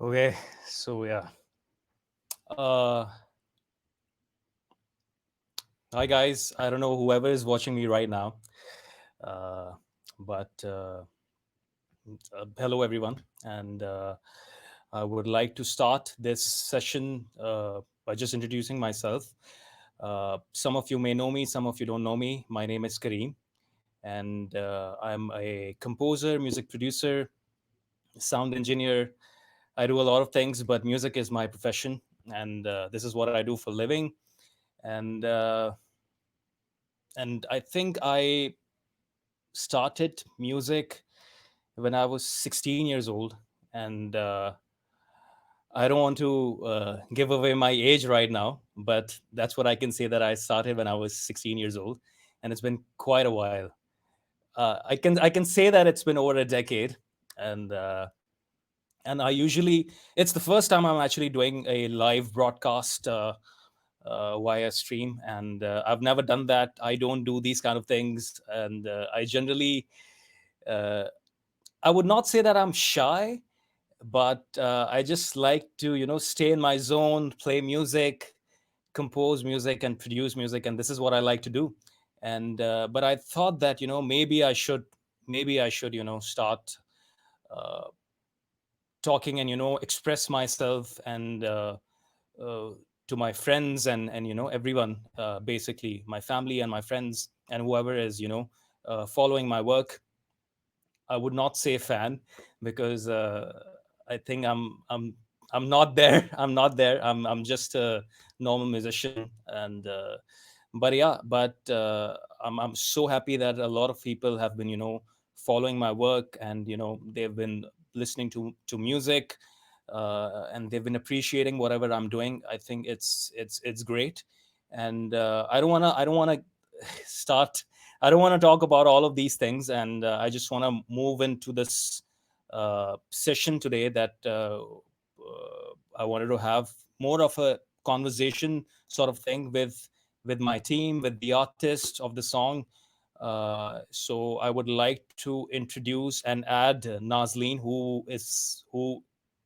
Okay, so yeah. Uh, Hi guys. I don't know whoever is watching me right now, uh, but hello everyone, and I would like to start this session by just introducing myself. Some of you may know me, some of you don't know me. My name is Kareem, and I'm a composer, music producer, sound engineer. I do a lot of things, but music is my profession, and this is what I do for a living. And and I think I started music when I was 16 years old, and I don't want to give away my age right now, but that's what I can say that I started when I was 16 years old, and it's been quite a while. I can say that it's been over a decade, and and I usually it's the first time I'm actually doing a live broadcast via stream, and I've never done that. I don't do these kind of things, and I generally uh, I would not say that I'm shy, but I just like to stay in my zone, play music, compose music, and produce music, and this is what I like to do. And but I thought that maybe I should start uh, talking and express myself and uh, to my friends and everyone, basically my family and my friends and whoever is following my work. I would not say fan because I think I'm not there. I'm not there. I'm just a normal musician, and but yeah, but I'm so happy that a lot of people have been following my work, and they've been listening to music, and they've been appreciating whatever I'm doing. I think it's great, and I don't wanna start. I don't want to talk about all of these things, and I just want to move into this session today that I wanted to have more of a conversation sort of thing with my team, with the artist of the song. So I would like to introduce and add Nazleen, who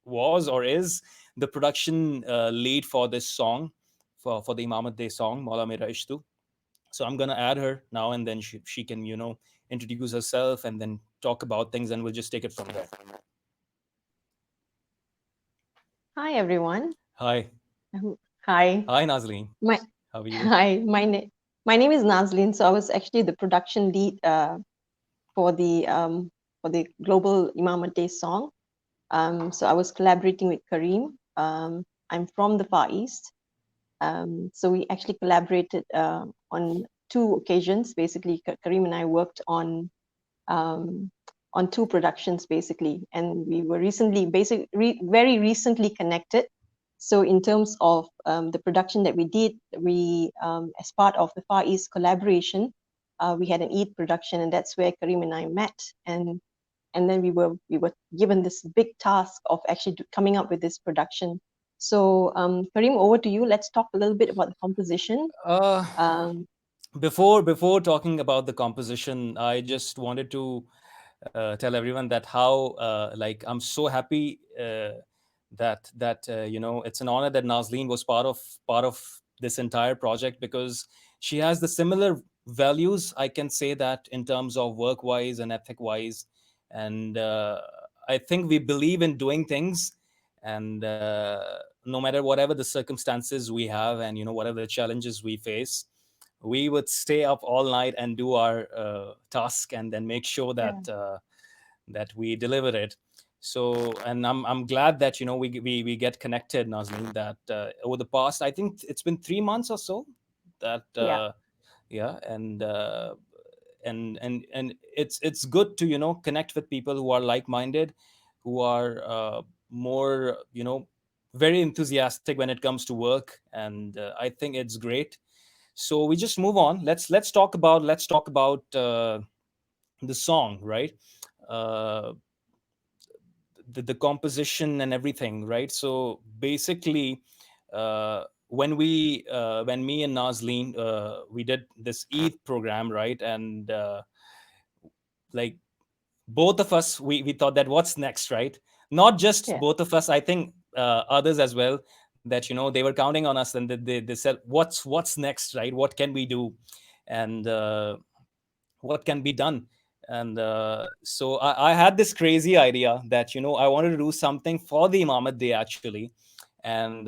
was or is the production lead for this song, for the Imamat Day song, Mawla Mera Ishq Tu. So I'm gonna add her now, and then she can introduce herself and then talk about things, and we'll just take it from there. Hi everyone. Hi. Hi. Hi, Nazleen. My How are you? hi. My name is Nazlin. So I was actually the production lead for the global Imam Day song. So I was collaborating with Kareem. I'm from the Far East. So we actually collaborated on two occasions. Basically, Kareem and I worked um, on two productions basically, and we were very recently connected. So in terms of the production that we did, we as part of the Far East collaboration, we had an Eid production, and that's where Kareem and I met, and then we were given this big task of actually coming up with this production. So Kareem, over to you. Let's talk a little bit about the composition. Uh, Um, before talking about the composition, I just wanted to tell everyone that how like I'm so happy that it's an honor that Nazleen was part of this entire project, because she has the similar values, I can say, that in terms of work wise and ethic wise, and I think we believe in doing things, and no matter whatever the circumstances we have, and whatever the challenges we face, we would stay up all night and do our task, and then make sure yeah, that we deliver it. So, and I'm glad that we get connected, Nazleen. That over the past, I think it's been 3 months or so. That yeah, yeah, and it's good to connect with people who are like minded, who are more very enthusiastic when it comes to work, and I think it's great. So we just move on. Let's talk about the song, right? uh the composition and everything, right? So basically, when me and Nazleen, we did this Eid program, right? And like both of us, we thought that what's next, right? not just Yeah. both of us. I think others as well, that they were counting on us, and they said, what's next, right? What can we do, and what can be done. And so I had this crazy idea that I wanted to do something for the Imamat Day, actually. And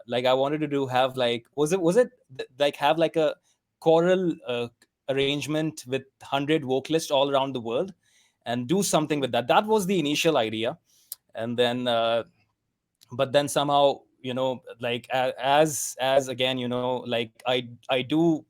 like I wanted to do have like, like have like a choral arrangement with 100 vocalists all around the world, and do something with that. That was the initial idea. And then but then somehow, like as again, like I do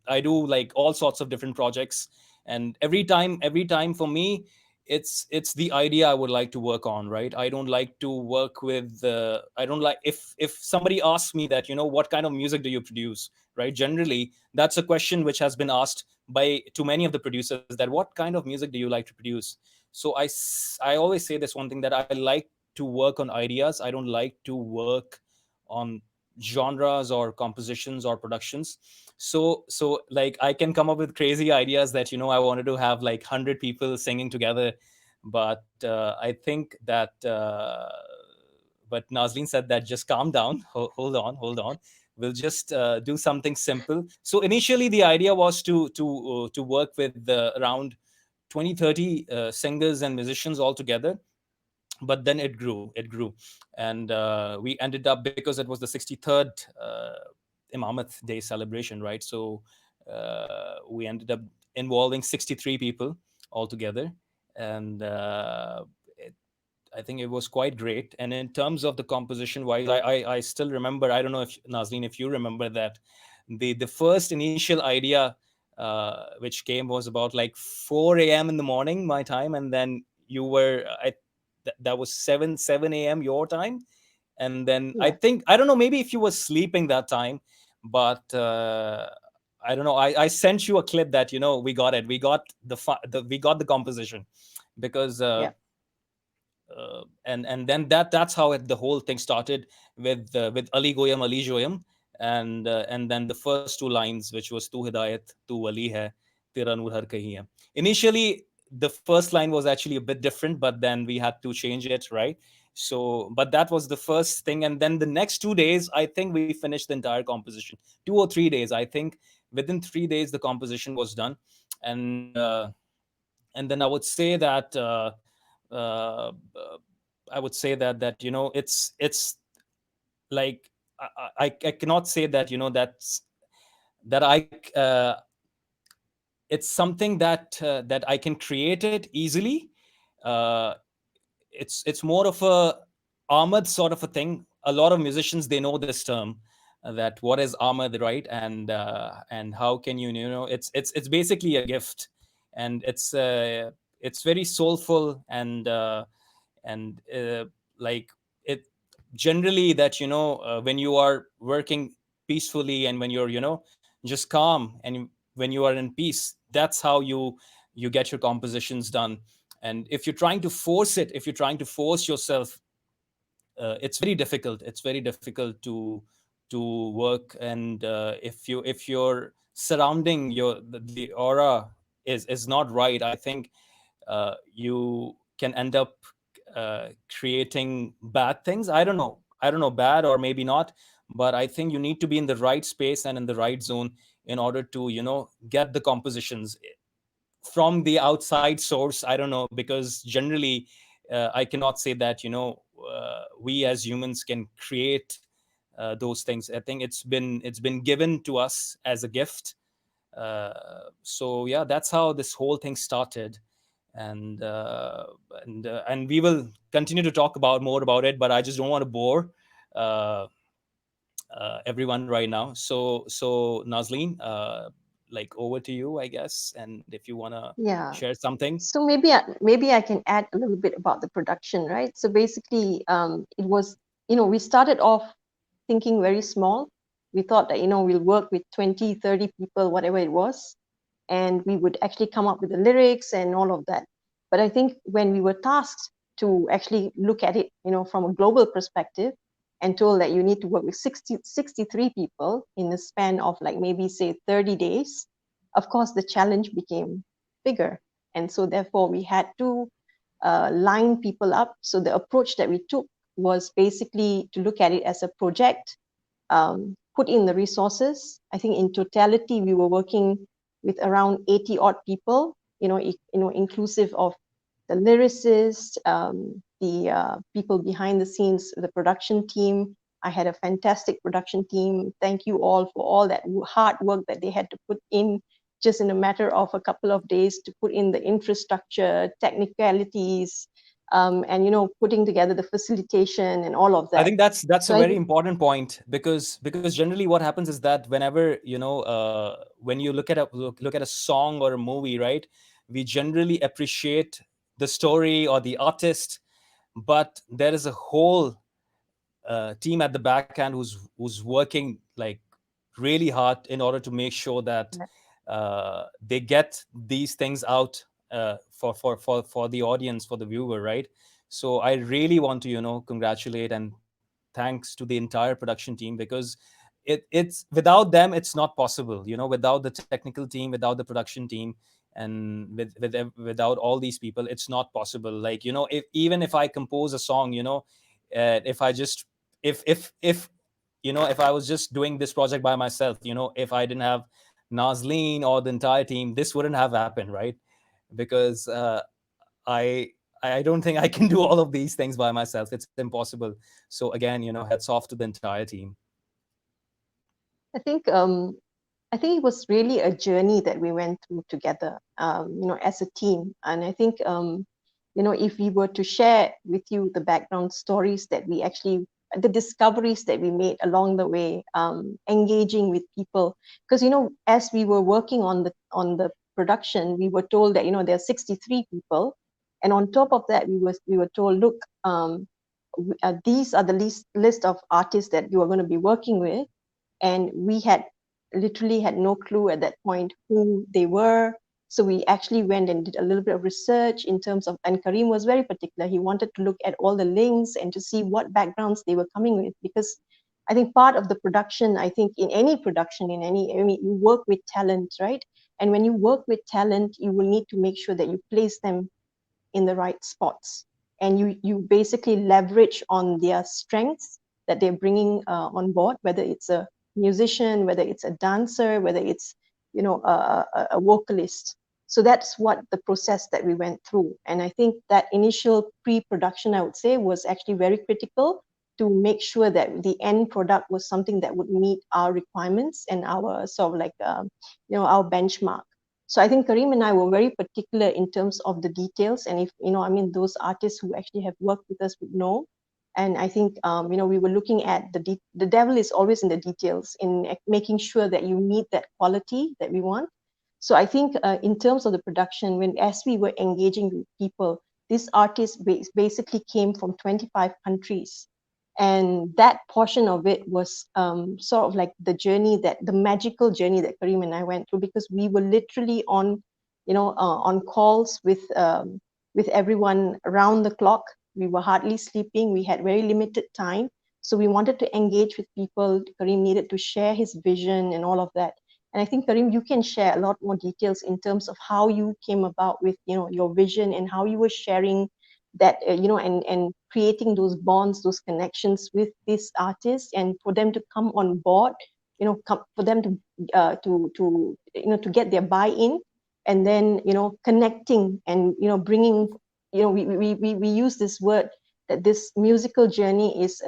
like all sorts of different projects. And every time for me, it's the idea I would like to work on, right? I don't like to work with I don't like, if somebody asks me that, what kind of music do you produce, right? Generally, that's a question which has been asked by to many of the producers, that what kind of music do you like to produce. So I always say this one thing, that I like to work on ideas. I don't like to work on genres or compositions or productions. So like I can come up with crazy ideas that I wanted to have like 100 people singing together. But I think that but Nazleen said that, just calm down. Hold on. We'll just do something simple. So initially the idea was to work with around 20, 30 singers and musicians all together. But then it grew. And we ended up, because it was the 63rd Imamat Day celebration, right? So we ended up involving 63 people altogether. And I think it was quite great. And in terms of the composition wise, I still remember. I don't know if, Nazleen, if you remember that the first initial idea which came was about like 4 a.m. in the morning, my time. And then you were, that was 7 a.m. your time. And then I Yeah. think, I don't know, maybe if you were sleeping that time. But I don't know, I sent you a clip that, we got it, we got the composition. Because Yeah. and then that's how the whole thing started, with Ali Goyam, and then the first two lines, which was tu hidayat tu wali hai, tera noor har kahin hai. Initially the first line was actually a bit different, but then we had to change it, right? So but that was the first thing. And then the next 2 days, I think we finished the entire composition. 2 or 3 days, I think. Within 3 days the composition was done. And uh, and then I would say that uh, I would say that it's like I cannot say that that I it's something that I can create it easily. Uh, it's more of a Ahmed sort of a thing. A lot of musicians, they know this term, that what is Ahmed, right? And how can it's basically a gift. And it's very soulful. And like it generally, that when you are working peacefully, and when you're just calm, and when you are in peace, that's how you get your compositions done. And if you're trying to force it, if you're trying to force yourself, it's very difficult to work. And if your surrounding, the aura is not right, I think you can end up creating bad things. I don't know, bad or maybe not. But I think you need to be in the right space and in the right zone, in order to get the compositions from the outside source. I don't know, because generally I cannot say that we as humans can create those things. I think it's been given to us as a gift. So yeah, that's how this whole thing started. And uh, and uh, and we will continue to talk about more about it, but I just don't want to bore uh, everyone right now. So Nazleen, like, over to you, I guess. And if you want to Yeah. share something. So maybe I can add a little bit about the production, right? So basically, it was, we started off thinking very small. We thought that, we'll work with 20, 30 people, whatever it was, and we would actually come up with the lyrics and all of that. But I think when we were tasked to actually look at it, from a global perspective, and told that you need to work with 63 people in the span of like maybe say 30 days, of course the challenge became bigger. And so therefore we had to line people up. So the approach that we took was basically to look at it as a project, put in the resources. I think in totality, we were working with around 80 odd people, inclusive of the lyricists, the people behind the scenes, the production team. I had a fantastic production team. Thank you all for all that hard work that they had to put in just in a matter of a couple of days to put in the infrastructure, technicalities, and putting together the facilitation and all of I that. think that's So a I very think important point, because generally what happens is that whenever when you look at a song or a movie, right, we generally appreciate the story or the artist, but there is a whole team at the backhand who's working like really hard in order to make sure that they get these things out for the audience, for the viewer, right? So I really want to congratulate and thanks to the entire production team, because it's without them it's not possible, without the technical team, without the production team, and without all these people it's not possible. Like, if even if I compose a song, if I just if if I was just doing this project by myself, if I didn't have Nazleen or the entire team, this wouldn't have happened, right? Because I I don't think I can do all of these things by myself. It's impossible. So again, hats off to the entire team. I think it was really a journey that we went through together, as a team. And I think, if we were to share with you the background stories that we actually, the discoveries that we made along the way, engaging with people, because as we were working on the production, we were told that there are 63 people, and on top of that, we were told, look, these are the list of artists that you are going to be working with, and we had literally had no clue at that point who they were. So we actually went and did a little bit of research in terms of, and Kareem was very particular. He wanted to look at all the links and to see what backgrounds they were coming with, because I think part of the production, I think in any production, I mean, you work with talent, right? And when you work with talent, you will need to make sure that you place them in the right spots, and you basically leverage on their strengths that they're bringing on board, whether it's a musician, whether it's a dancer, whether it's a vocalist. So that's what the process that we went through, and I think that initial pre-production, I would say, was actually very critical to make sure that the end product was something that would meet our requirements and our sort of like our benchmark. So I think Kareem and I were very particular in terms of the details. And if, I mean, those artists who actually have worked with us would know. And I think, we were looking at the devil is always in the details, in making sure that you meet that quality that we want. So I think in terms of the production, as we were engaging with people, these artists basically came from 25 countries, and that portion of it was sort of like the magical journey that Kareem and I went through, because we were literally on calls with everyone around the clock. We were hardly sleeping. We had very limited time, so we wanted to engage with people. Kareem needed to share his vision and all of that. And I think, Kareem, you can share a lot more details in terms of how you came about with your vision, and how you were sharing that, and creating those bonds, those connections with these artists, and for them to come on board, for them to get their buy-in, and then connecting, and bringing, we use this word, that this musical journey is,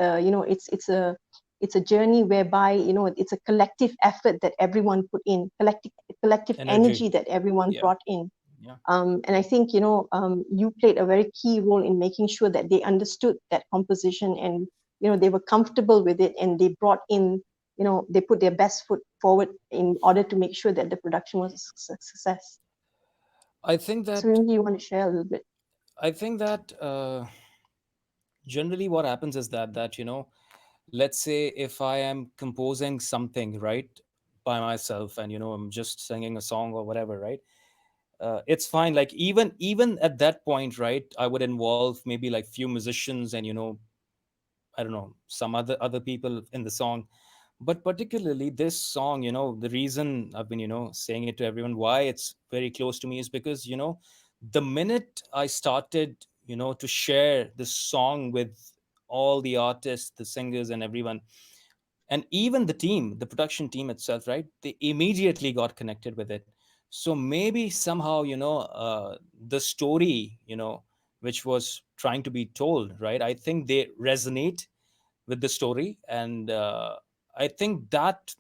it's a journey whereby it's a collective effort that everyone put in, collective Energy. energy that everyone Yeah. brought in. Yeah. And I think you played a very key role in making sure that they understood that composition, and they were comfortable with it, and they brought in, they put their best foot forward in order to make sure that the production was a success. I think So that maybe you want to share a little bit. I think that generally what happens is that let's say if I am composing something, right, by myself, and I'm just singing a song or whatever, right, it's fine. Like, even at that point, right, I would involve maybe like few musicians, and I don't know, some other people in the song. But particularly this song, the reason I've been saying it to everyone, why it's very close to me, is because the minute I started to share this song with all the artists, the singers, and everyone, and even the team, the production team itself, right? They immediately got connected with it. So maybe somehow, the story, which was trying to be told, right? I think they resonate with the story, and I think that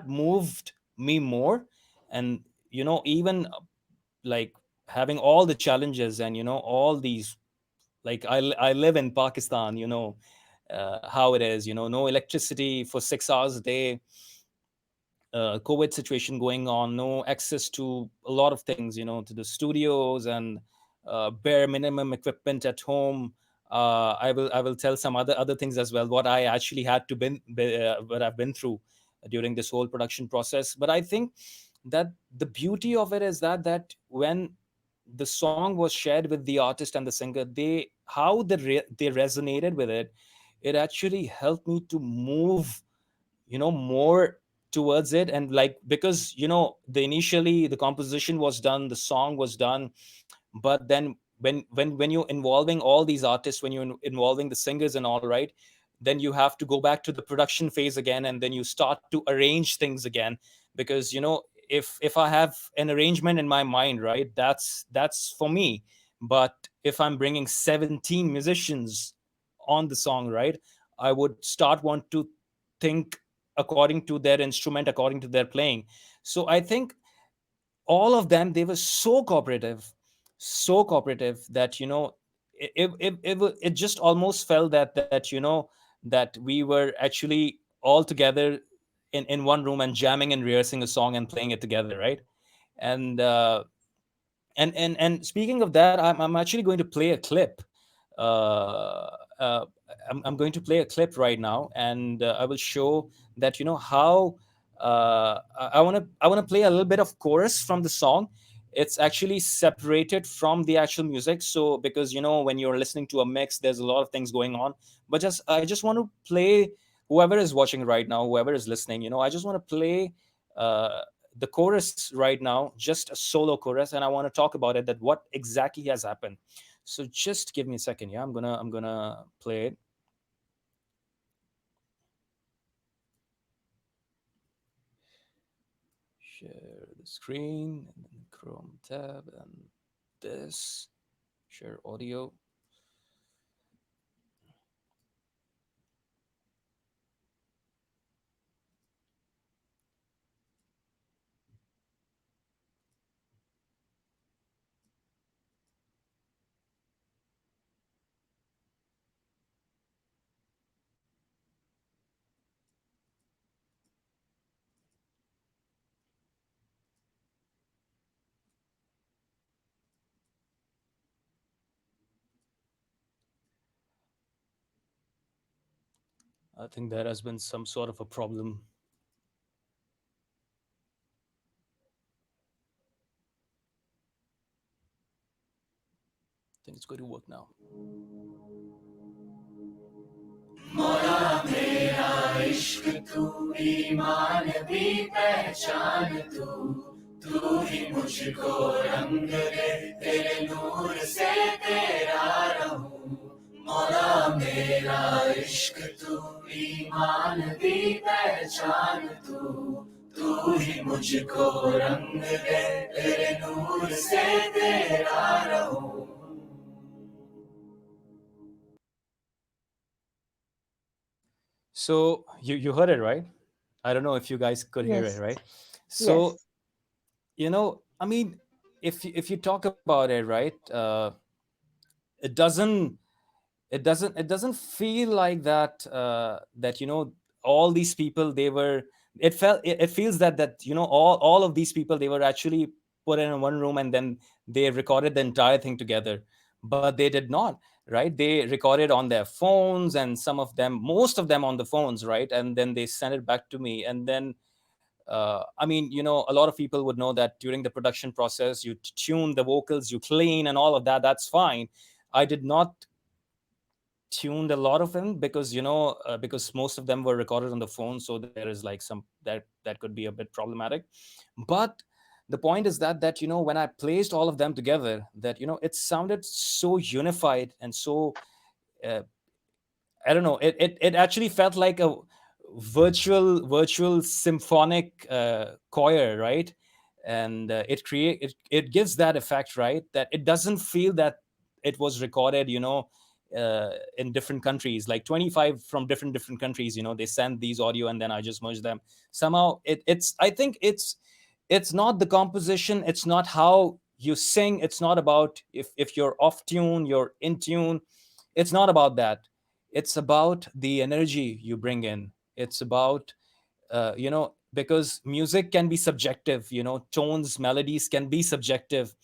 moved me more. And even like having all the challenges, and all these, like I live in Pakistan, how it is, no electricity for 6 hours a day, COVID situation going on, no access to a lot of things, to the studios, and bare minimum equipment at home. I will tell some other things as well, what I actually had to what I've been through during this whole production process. But I think that the beauty of it is that when the song was shared with the artist and the singer, they resonated with it. It actually helped me to move more towards it. And like, because the initially the composition was done, the song was done, but then when you're involving all these artists, when you're involving the singers and all, right, then you have to go back to the production phase again, and then you start to arrange things again. Because if I have an arrangement in my mind, right, that's for me. But if I'm bringing 17 musicians on the song, right, I would start want to think according to their instrument, according to their playing. So I think all of them, they were so cooperative that it just almost felt that that we were actually all together in one room and jamming and rehearsing a song and playing it together, right? And and speaking of that, I'm actually going to play a clip. uh, uh, I'm going to play a clip right now, and I will show that how I want to play a little bit of chorus from the song. It's actually separated from the actual music, so because when you're listening to a mix, there's a lot of things going on. But I just want to play, whoever is watching right now, whoever is listening, I just want to play uh, the chorus right now, just a solo chorus, and I want to talk about it, that what exactly has happened. So just give me a second. Yeah, I'm gonna play it. Share the screen, and then Chrome tab, and this, share audio. I think there has been some sort of a problem. I think it's going to work now. मौला मेरा इश्क तू, ईमान भी पहचान तू, तू ही मुझको रंग दे, तेरे नूर से तेरा रहूं। मौला मेरा इश्क तू, ईमान भी पहचान तू, तू ही मुझको रंग दे, तेरे नूर से तेरा रहूं। So you heard it, right? I don't know if you guys could hear it, Yes. right? So Yes. I mean, if you talk about it, right, it doesn't it doesn't feel like that, that all these people, they were, it feels that all of these people, they were actually put in one room, and then they recorded the entire thing together. But they did not, right? They recorded on their phones, and some of them, most of them on the phones, right? And then they sent it back to me. And then I mean, a lot of people would know that during the production process, you tune the vocals, you clean, and all of that. That's fine. I did not tuned a lot of them, because because most of them were recorded on the phone, so there is like some that could be a bit problematic. But The point is that when I placed all of them together, that it sounded so unified and so, uh, I don't know. It actually felt like a virtual symphonic choir, right? And it gives that effect, right? That it doesn't feel that it was recorded, in different countries, like 25 from different countries. They send these audio and then I just merge them. Somehow it's I think it's not the composition, it's not how you sing, it's not about if you're off tune, you're in tune. It's not about that. It's about the energy you bring in. It's about, because music can be subjective. Tones, melodies can be subjective.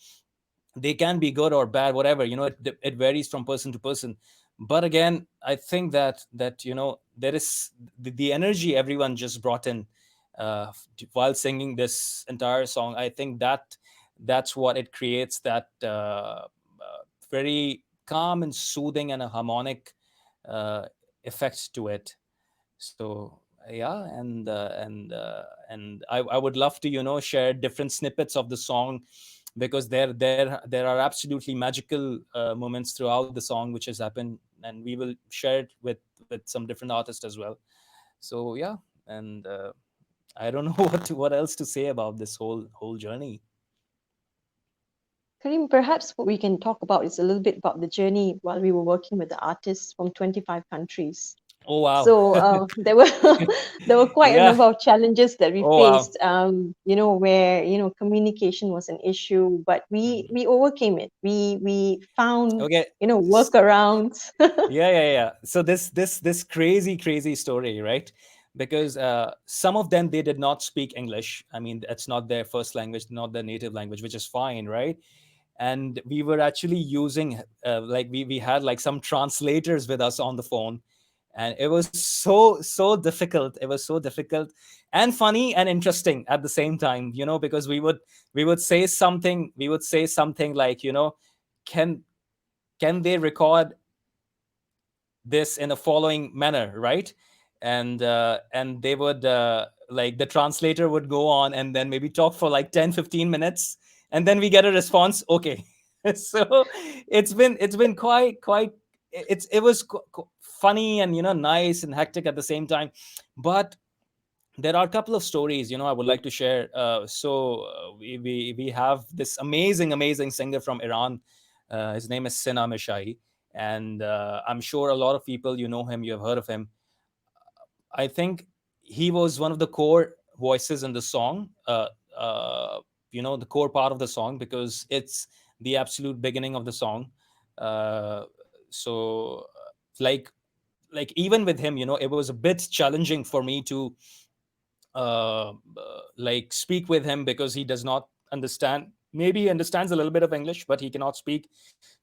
They can be good or bad, whatever. It varies from person to person. But again, I think that there is the energy everyone just brought in, while singing this entire song. I think that's what it creates, that very calm and soothing and a harmonic uh, effect to it. So yeah, and I would love to share different snippets of the song, because there are absolutely magical moments throughout the song which has happened, and we will share it with some different artists as well. So yeah, and I don't know what else to say about this whole journey. Karim, perhaps what we can talk about is a little bit about the journey while we were working with the artists from 25 countries. Oh wow. So there were there were quite a Yeah. number of challenges that we Oh wow. faced. Where communication was an issue, but Mhm. we overcame it. We found Okay. workarounds. Yeah. So this crazy story, right? Because some of them, they did not speak English. I mean, it's not their first language, not their native language, which is fine, right? And we were actually using, like, we had like some translators with us on the phone, and it was so difficult. It was so difficult and funny and interesting at the same time, because we would say something like, can can they record this in a following manner, right? And they would, like, the translator would go on and then maybe talk for like 10-15 minutes, and then we get a response, okay. So it's been quite, it was funny and nice and hectic at the same time. But there are a couple of stories I would like to share. We have this amazing singer from Iran. His name is Sina Mishai, and I'm sure a lot of people, know him, you have heard of him. I think he was one of the core voices in the song, the core part of the song, because it's the absolute beginning of the song. Uh, so like like even with him, it was a bit challenging for me to like speak with him, because he does not understand. Maybe he understands a little bit of English, but he cannot speak.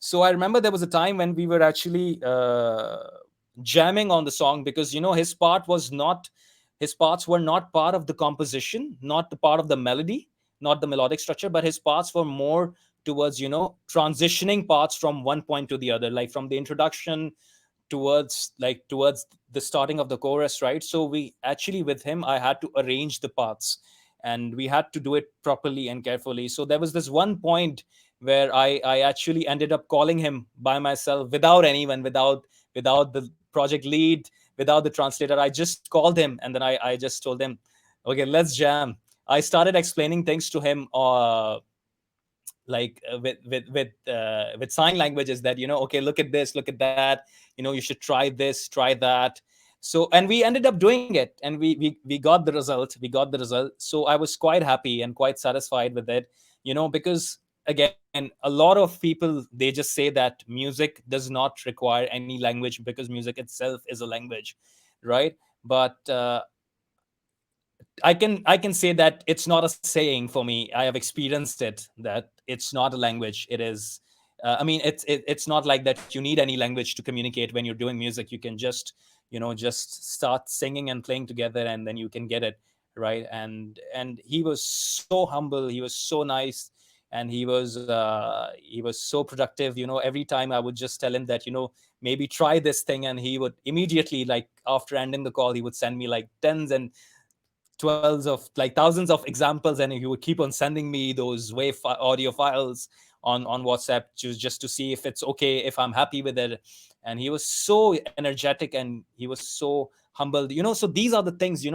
So I remember there was a time when we were actually jamming on the song, because his parts were not part of the composition, not the part of the melody, not the melodic structure, but his parts were more towards transitioning parts from one point to the other, like from the introduction towards the starting of the chorus, right? So we actually, with him, I had to arrange the parts, and we had to do it properly and carefully. So there was this one point where I actually ended up calling him by myself, without anyone, without the project lead, without the translator. I just called him, and then I just told him, okay, let's jam. I started explaining things to him, like, with sign languages, that okay, look at this, look at that, you should try this, try that. So, and we ended up doing it, and we got the result. So I was quite happy and quite satisfied with it, because again, a lot of people, they just say that music does not require any language, because music itself is a language, right? But I can say that it's not a saying for me. I have experienced it, that it's not a language. It is. I mean, it's not like that. You need any language to communicate when you're doing music. You can just start singing and playing together, and then you can get it right. And he was so humble. He was so nice, and he was so productive. Every time I would just tell him that maybe try this thing, and he would immediately, like, after ending the call, he would send me like tens and thousands of examples, and he would keep on sending me those audio files on WhatsApp, just to see if it's okay, if I'm happy with it. And he was so energetic, and he was so humbled. So these are the things,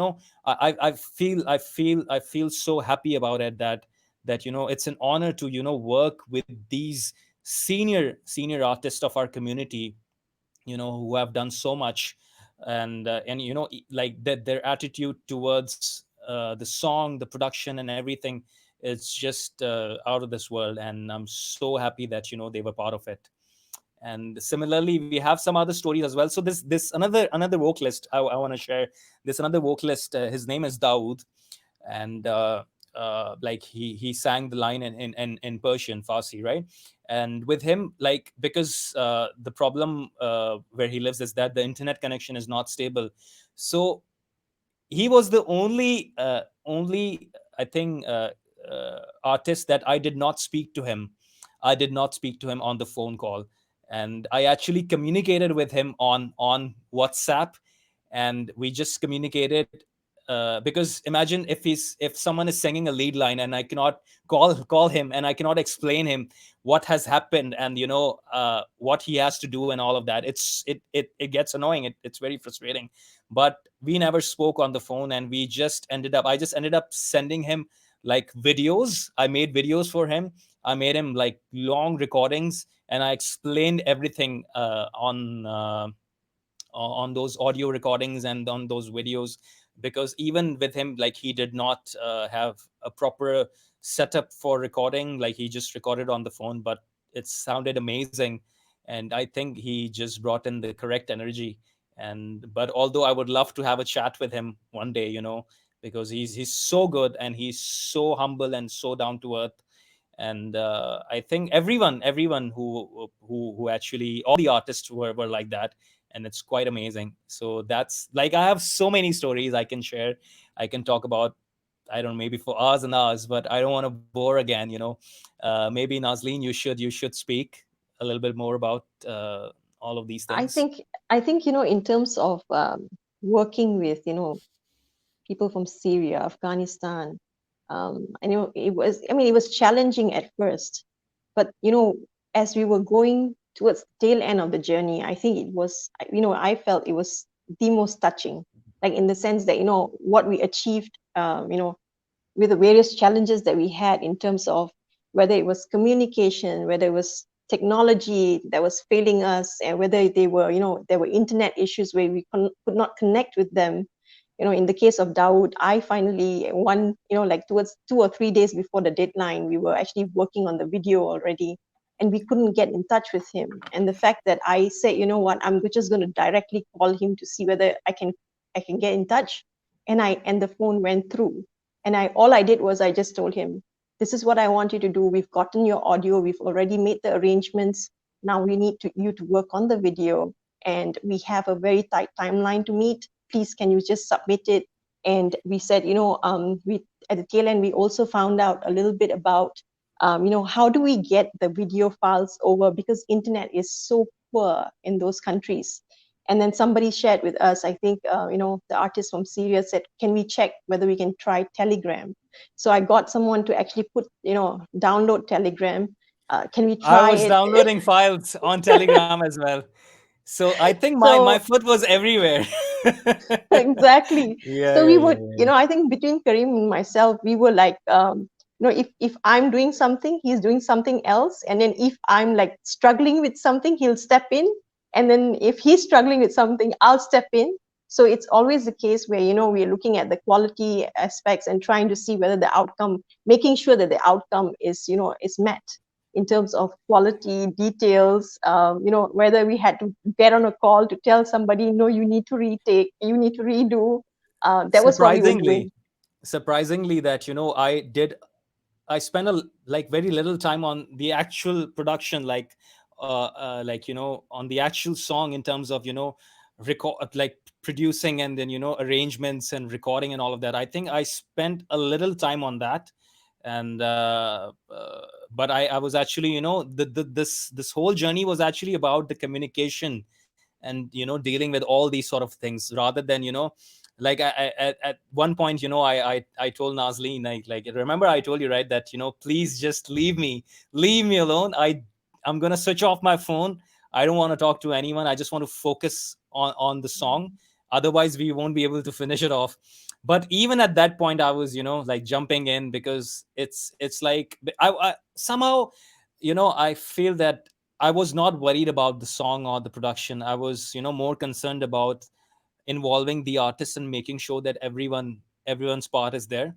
I feel so happy about it, that it's an honor to work with these senior artists of our community, who have done so much. And like that, their attitude towards the song, the production, and everything, it's just out of this world. And I'm so happy that they were part of it. And similarly, we have some other stories as well. So this another vocalist I want to share. This another vocalist, his name is Dawood. And like he sang the line in Persian, Farsi, right? And with him, like, because the problem where he lives is that the internet connection is not stable. So he was the only I think artist that I did not speak to him. I did not speak to him on the phone call, and I actually communicated with him on WhatsApp. And we just communicated, because imagine if someone is singing a lead line, and I cannot call him, and I cannot explain him what has happened, and what he has to do, and all of that. It gets annoying. It's very frustrating. But we never spoke on the phone, and I just ended up sending him like videos. I made videos for him. I made him like long recordings, and I explained everything on those audio recordings and on those videos. Because even with him, like, he did not have a proper setup for recording. Like, he just recorded on the phone, but it sounded amazing. And I think he just brought in the correct energy. And but although I would love to have a chat with him one day, because he's so good, and he's so humble and so down to earth. And I think everyone who actually, all the artists were like that. And it's quite amazing. So that's, like, I have so many stories I can share. I can talk about, I don't know, maybe for hours and hours, but I don't want to bore again. Maybe Nazleen, you should speak a little bit more about all of these I things. think I think in terms of working with people from Syria, Afghanistan. It was challenging at first, but as we were going towards the tail end of the journey, I think it was, I felt it was the most touching, like in the sense that what we achieved, with the various challenges that we had in terms of whether it was communication, whether it was technology that was failing us, and whether they were, there were internet issues where we could not connect with them. In the case of Dawood, I finally one, like towards 2 or 3 days before the deadline, we were actually working on the video already, and we couldn't get in touch with him. And the fact that I said, you know what, I'm just going to directly call him to see whether I can get in touch, and the phone went through. And all I did was I just told him, this is what I want you to do. We've gotten your audio. We've already made the arrangements. Now we need you to work on the video. And we have a very tight timeline to meet. Please, can you just submit it? And we said, we at the tail end, we also found out a little bit about, how do we get the video files over, because internet is so poor in those countries. And then somebody shared with us, I think, the artist from Syria said, can we check whether we can try Telegram? So I got someone to actually download Telegram. Can we I try was it? downloading files on Telegram as well. So I think my So foot was everywhere. exactly. Yeah, So we yeah, would, yeah, I think between Karim and myself, we were like, if I'm doing something, he's doing something else. And then if I'm like struggling with something, he'll step in. And then if he's struggling with something, I'll step in. So it's always the case where, we're looking at the quality aspects and trying to see whether the outcome, making sure that the outcome is met in terms of quality details, whether we had to get on a call to tell somebody, no, you need to retake, you need to redo. That was what we were surprisingly doing. surprisingly that I spent like very little time on the actual production, like on the actual song, in terms of record, like producing, and then arrangements and recording and all of that. I think I spent a little time on that. And but I was actually, this whole journey was actually about the communication, and dealing with all these sort of things, rather than like at one point, I told Nazleen, like remember I told you, right, that please just leave me alone. I'm gonna switch off my phone. I don't want to talk to anyone. I just want to focus on the song. Otherwise we won't be able to finish it off. But even at that point I was, like jumping in, because it's like I somehow, I feel that I was not worried about the song or the production. I was, more concerned about involving the artists and making sure that everyone's part is there.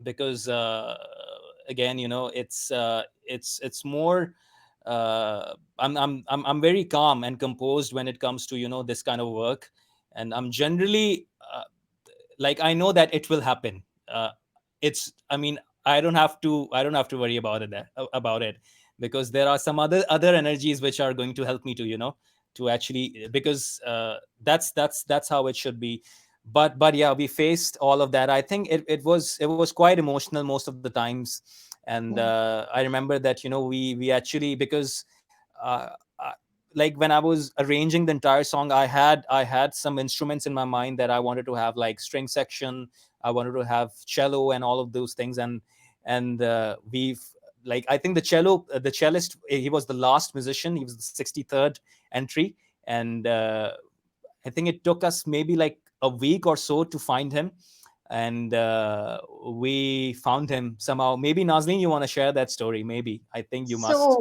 Because again, it's more, I'm very calm and composed when it comes to, this kind of work. And I'm generally, like, I know that it will happen. It's I mean, I don't have to worry about it, because there are some other energies which are going to help me to, to actually, because that's how it should be. But yeah, we faced all of that. I think it was quite emotional most of the times. And Yeah. I remember that, we actually, because uh, uh, like when I was arranging the entire song, I had some instruments in my mind that I wanted to have, like string section. I wanted to have cello and all of those things. And we've, like, I think the cellist, he was the last musician. He was the 63rd entry. And I think it took us maybe like a week or so to find him. And we found him somehow. Maybe Nazleen, you want to share that story? Maybe, I think you must.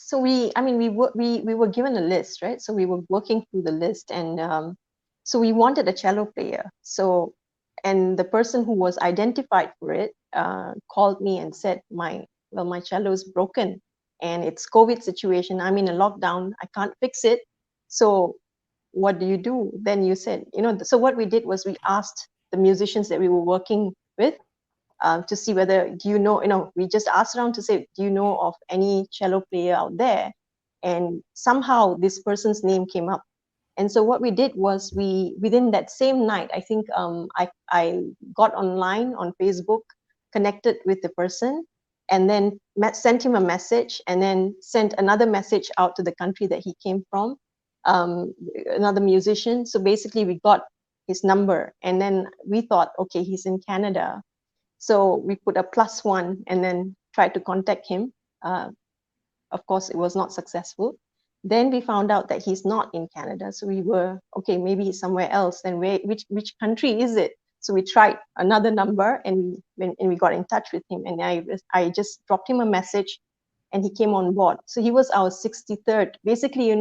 So I mean, we were given a list, right? So we were working through the list, and so we wanted a cello player. So, and the person who was identified for it called me and said, my cello is broken, and it's COVID situation. I'm in a lockdown. I can't fix it. So what do you do? Then you said, so what we did was we asked the musicians that we were working with to see whether, do you know, we just asked around to say, do you know of any cello player out there? And somehow this person's name came up. And so what we did was, within that same night, I think I got online on Facebook, connected with the person, and then sent him a message, and then sent another message out to the country that he came from, um, another musician. So basically we got his number, and then we thought, okay, he's in Canada. So we put a +1 and then tried to contact him. Uh, of course, it was not successful. Then we found out that he's not in Canada. So we were, okay, maybe he's somewhere else. Then which country is it? So we tried another number, and we got in touch with him. And I just dropped him a message, and he came on board. So he was our 63rd. Basically,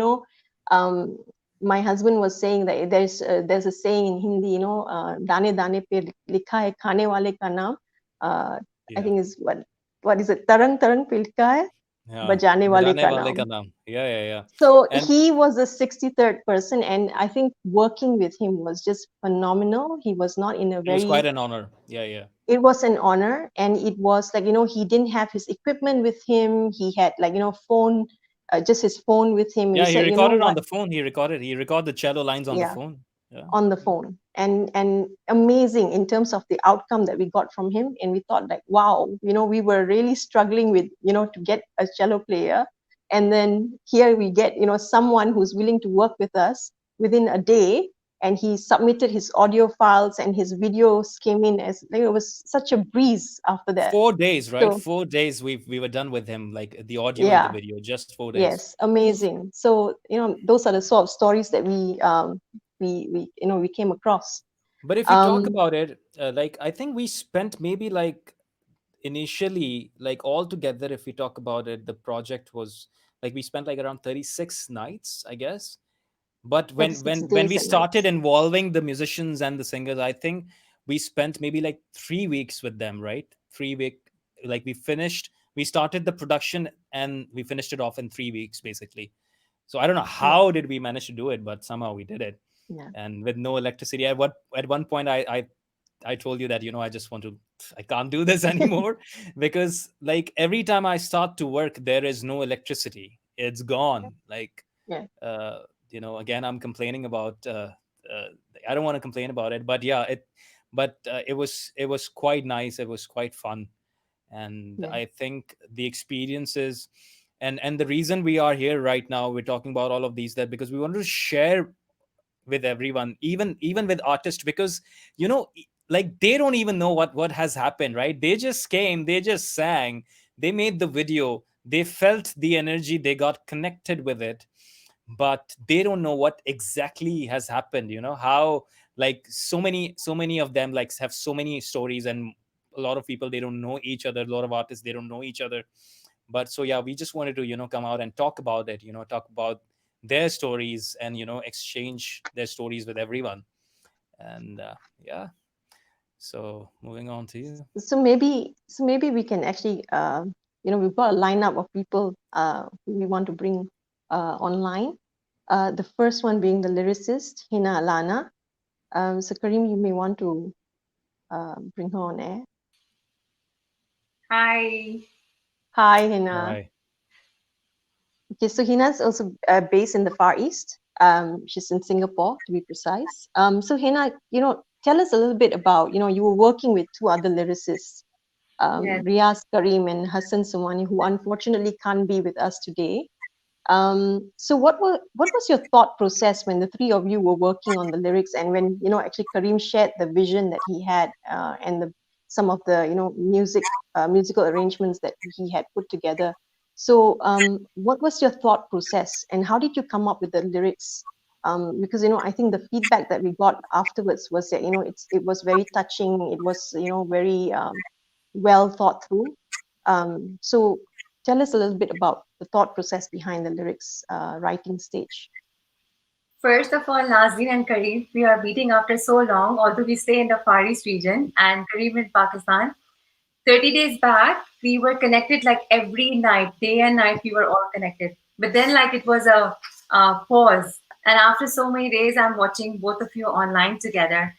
um, my husband was saying that there's a saying in Hindi, "Dane dane pe likha hai khane wale ka naam." Uh, I Yeah. think is what is it? Tarang tarang pe likha hai Yeah. bajane wale Bajane ka wale ka naam. naam. Yeah, yeah, yeah. So And he was the 63rd person, and I think working with him was just phenomenal. He was not in a it was quite very, an honor. Yeah, yeah. it was an honor, and it was like, he didn't have his equipment with him. He had, like, phone, just his phone with him. We Yeah, he said, you know recorded on what? the phone. He recorded the cello lines on the Yeah, phone. Yeah. on the phone, and amazing in terms of the outcome that we got from him. And we thought, like, wow, we were really struggling with, to get a cello player, and then here we get, someone who's willing to work with us within a day. And he submitted his audio files, and his videos came in as, like, it was such a breeze after that. 4 days, right? So 4 days we were done with him, like the audio and the yeah, video, just 4 days. yes, amazing. So, those are the sort of stories that we came across. But if you talk um about it, like I think we spent maybe like initially, like all together, if we talk about it, the project was like we spent like around 36 nights, I guess. But when 36 when when days we and started nights. involving the musicians and the singers, I think we spent maybe like 3 weeks with them, right? 3 week, like we started the production and we finished it off in 3 weeks basically. So I don't know Yeah, how did we manage to do it, but somehow we did it. yeah, And with no electricity, at one point I told you that, I just want to, I can't do this anymore. Because like every time I start to work, there is no electricity. It's gone. Like, yeah, uh, again, I'm complaining about. Uh, I don't want to complain about it, but yeah, it was quite nice. It was quite fun, and yeah, I think the experiences, and the reason we are here right now, we're talking about all of these, that because we want to share with everyone, even with artists, because like they don't even know what has happened, right? They just came, they just sang, they made the video, they felt the energy, they got connected with it, but they don't know what exactly has happened, how, like so many of them like have so many stories, and a lot of people, they don't know each other, a lot of artists, they don't know each other. But so yeah, we just wanted to come out and talk about it, talk about their stories, and exchange their stories with everyone. And yeah, so moving on to you. So maybe we can actually, we've got a lineup of people who we want to bring online. The first one being the lyricist Hina Alana. So Karim, you may want to bring her on air. Hi. Hi, Hina. Hi. Okay, so Hina's also based in the Far East. She's in Singapore, to be precise. So Hina, tell us a little bit about, you were working with two other lyricists, Yes. Riaz Karim and Hassan Sumani, who unfortunately can't be with us today. So what was your thought process when the three of you were working on the lyrics, and when actually Karim shared the vision that he had, and some of the musical arrangements that he had put together? So what was your thought process, and how did you come up with the lyrics? Because I think the feedback that we got afterwards was that it was very touching. It was very well thought through. So tell us a little bit about the thought process behind the lyrics writing stage. First of all, Nazreen and Kareem, we are meeting after so long, although we stay in the Far East region and Kareem in Pakistan. 30 days back, we were connected like every night, day and night, we were all connected. But then, like, it was a pause. And after so many days, I'm watching both of you online together.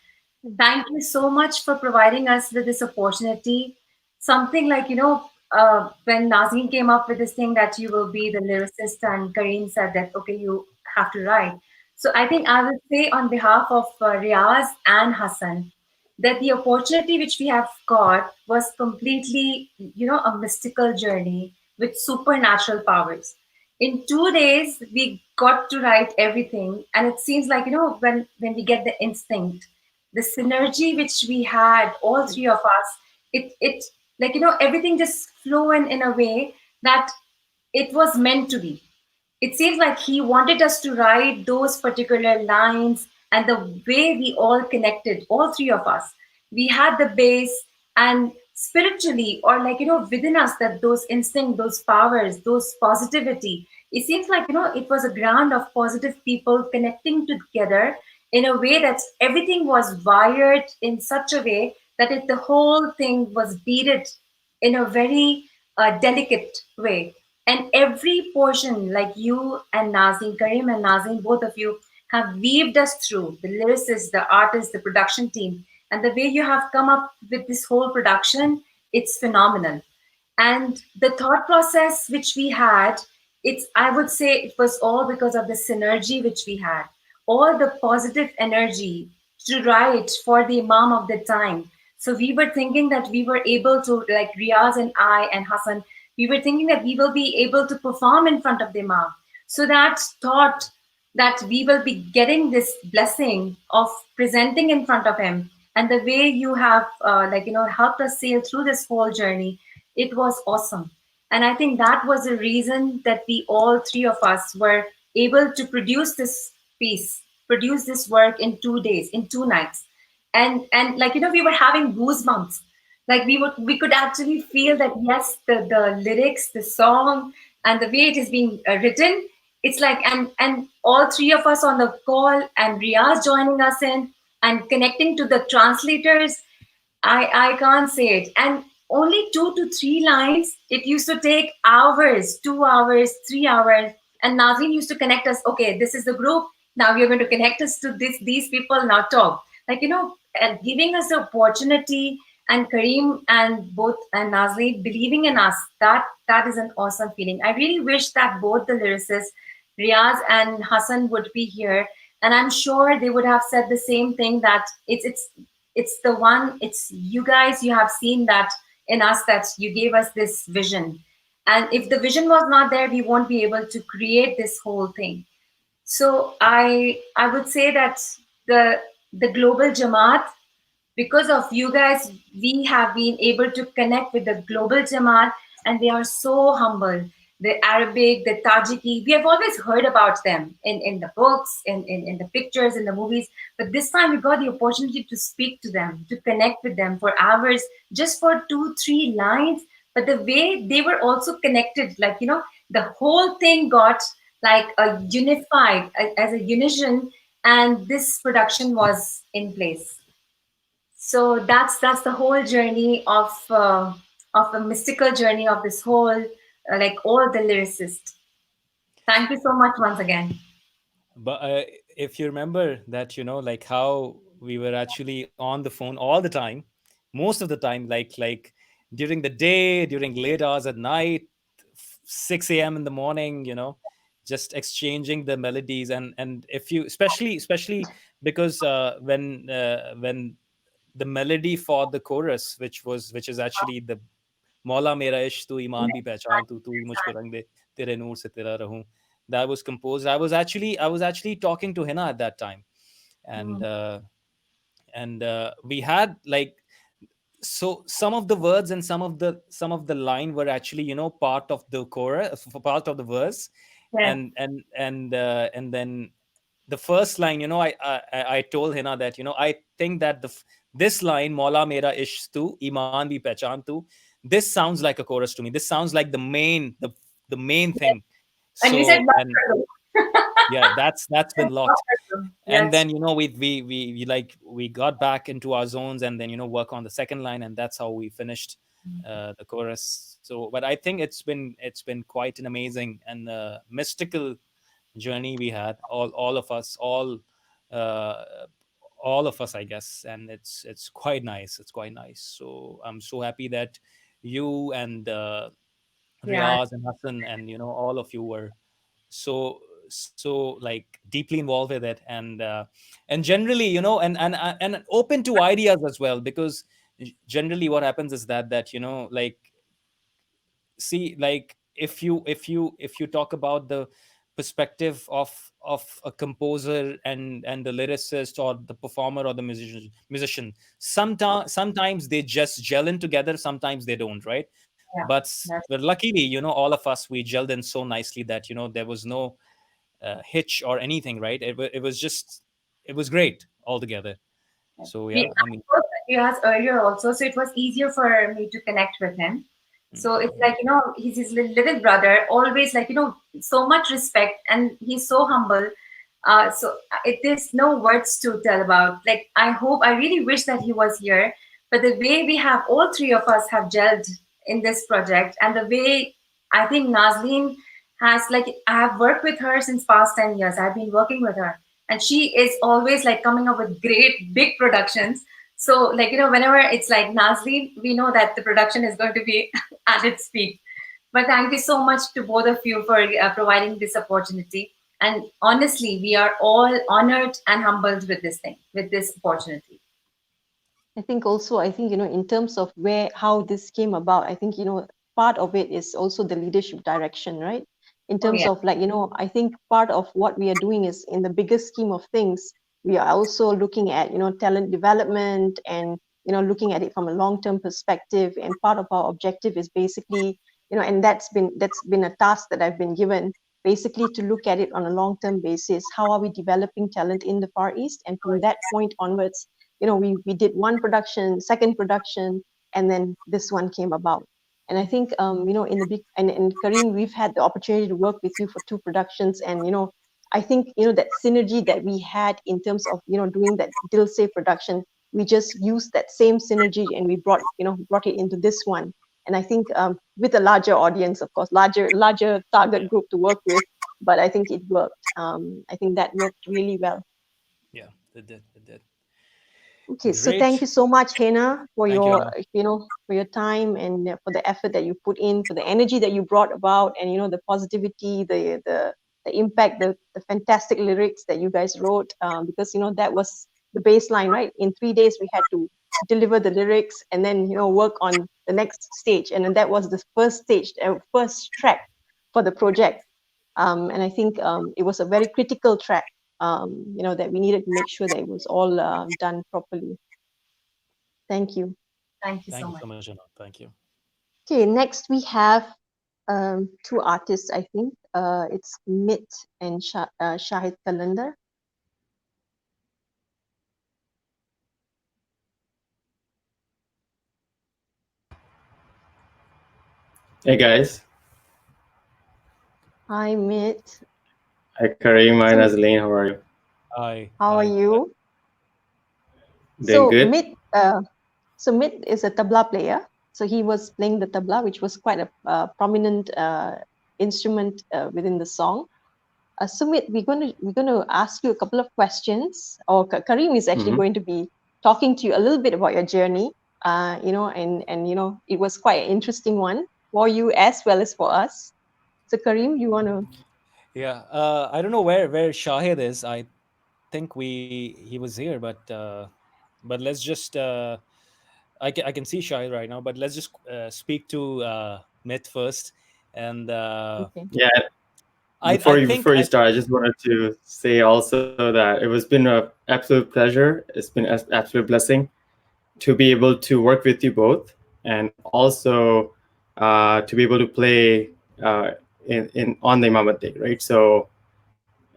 Thank you so much for providing us with this opportunity. Something like, when Nazim came up with this thing that you will be the lyricist, and Kareem said that, okay, you have to write. So I think I will say on behalf of Riaz and Hassan that the opportunity which we have got was completely, a mystical journey with supernatural powers. In 2 days, we got to write everything, and it seems like, when we get the instinct, the synergy which we had, all three of us, it like, everything just flew in a way that it was meant to be. It seems like he wanted us to write those particular lines, and the way we all connected, all three of us, we had the base, and spiritually, or like, within us, that those instinct, those powers, those positivity, it seems like, it was a ground of positive people connecting together in a way that everything was wired in such a way that the whole thing was beaded in a very delicate way. And every portion, like you and Nazim, Karim and Nazim, both of you have weaved us through, the lyricists, the artists, the production team, and the way you have come up with this whole production, it's phenomenal. And the thought process which we had, it's, I would say, it was all because of the synergy which we had, all the positive energy to write for the Imam of the time. So we were thinking that we were able to, like Riaz and I and Hassan, we were thinking that we will be able to perform in front of the Imam. So that thought that we will be getting this blessing of presenting in front of him, and the way you have helped us sail through this whole journey, it was awesome. And I think that was the reason that we all three of us were able to produce this piece, produce this work in 2 days, in 2 nights. And like, we were having goosebumps. Like, we could actually feel that, yes, the lyrics, the song, and the way it is being written, it's like, and all three of us on the call, and Riaz joining us in and connecting to the translators, I can't say it. And only 2 to 3 lines. It used to take hours, 2 hours, 3 hours. And Nazim used to connect us. Okay, this is the group. Now we are going to connect us to these people. Now talk. Like, and giving us the opportunity, and Kareem and both and Nazim believing in us. That is an awesome feeling. I really wish that both the lyricists, Riaz and Hassan, would be here, and I'm sure they would have said the same thing, that it's the one, it's you guys, you have seen that in us, that you gave us this vision, and if the vision was not there, we won't be able to create this whole thing. So I would say that the the global Jamaat, because of you guys, we have been able to connect with the global Jamaat, and they are so humble. The Arabic, the Tajiki, we have always heard about them in the books, in the pictures, in the movies. But this time we got the opportunity to speak to them, to connect with them for hours, just for two, three lines. But the way they were also connected, like, the whole thing got like a unified, as a unison, and this production was in place. So that's the whole journey of the mystical journey of this whole, like, all the lyricists. Thank you so much once again. But if you remember that, like how we were actually on the phone all the time, most of the time, like during the day, during late hours at night, 6 a.m. in the morning, just exchanging the melodies. And if you, especially because when the melody for the chorus, which is actually the मौला मेरा इश्क तू ईमान भी पहचान तू ही मुझ पे रंग दे तेरे नूर से तेरा रहूं, that was composed. I was actually talking to Hina at that time, and Mm. we had like, so some of the words and some of the line were actually, part of the chorus, part of the verse. Yeah. And then the first line, I told Hina that, I think that this line, Maula Mera Ishq Tu Iman Bhi Pehchan Tu, this sounds like a chorus to me. This sounds like the main Yes. thing. And we said So, love and Karo. yeah, that's been locked. And Yes. then, we like we got back into our zones, and then, work on the second line, and that's how we finished the chorus. So, but I think it's been quite an amazing and mystical journey we had, all of us, uh all of us, I guess. And it's quite nice. It's quite nice. So I'm so happy that you and Yeah. Riaz and Hassan and, all of you were so like deeply involved with it. And generally, and open to ideas as well, because generally what happens is that, like, see, like, if you talk about the perspective of a composer and the lyricist, or the performer, or the musician, sometimes they just gel in together, sometimes they don't, right? Yeah. But luckily, all of us, we gelled in so nicely that, there was no hitch or anything, right? It was just, it was great altogether. So We yeah, I mean. I spoke to Riaz earlier also, so it was easier for me to connect with him. So it's Mhm. like, he's his little brother, always like, so much respect, and he's so humble. So it is no words to tell about. Like, I really wish that he was here. But the way we have, all three of us have gelled in this project, and the way I think Nazleen has, like, I have worked with her since past 10 years. I've been working with her, and she is always like coming up with great big productions. So, like, whenever it's like Nazleen, we know that the production is going to be at its peak. But thank you so much to both of you for providing this opportunity. And honestly, we are all honored and humbled with this thing, with this opportunity. I think also, I think, in terms of how this came about, I think, part of it is also the leadership direction, right? In Oh terms yeah, of, like, I think part of what we are doing is, in the bigger scheme of things, we are also looking at, talent development, and, looking at it from a long-term perspective. And part of our objective is basically, and that's been a task that I've been given, basically to look at it on a long-term basis. How are we developing talent in the Far East? And from that point onwards, we did one production, second production, and then this one came about. And I think, in the big, and Kareem, we've had the opportunity to work with you for two productions. And, I think, that synergy that we had in terms of, doing that Dil Se production, we just used that same synergy, and we brought it into this one. And I think, with a larger audience, of course, larger target group to work with, but I think it worked. I think that worked really well. Yeah, it did. Okay, so thank Great. you so much, Hena, for Thank you, your, Anna. for your time, and for the effort that you put in, for the energy that you brought about, and the positivity, the impact, the fantastic lyrics that you guys wrote. Because that was the baseline, right? In 3 days, we had to deliver the lyrics, and then work on the next stage, and then that was the first stage, first track for the project. And I think it was a very critical track, that we needed to make sure that it was all done properly. Thank you. Thank you Thank so you much. so much, Anand. Thank you. Okay, next we have two artists, I think. It's Mit and Shahid Kalender. Hey guys, Hi, Mit. hi Kareem, hi So, Nazleen, how are you? Hi, how are hi. you? Doing So, good? Mit is a tabla player. So he was playing the tabla, which was quite a prominent instrument within the song. Sumit, we're going to ask you a couple of questions, or Kareem is actually Mm-hmm. going to be talking to you a little bit about your journey. And it was quite an interesting one for you as well as for us. So Kareem, you want to? Yeah, I don't know where Shahid is. I think he was here, but let's just I can see Shahid right now, but let's just speak to Myth first, and Okay. Yeah, I think before you I start, I just wanted to say also that it was been an absolute pleasure. It's been an absolute blessing to be able to work with you both, and also to be able to play in on the Imamat Day, right? So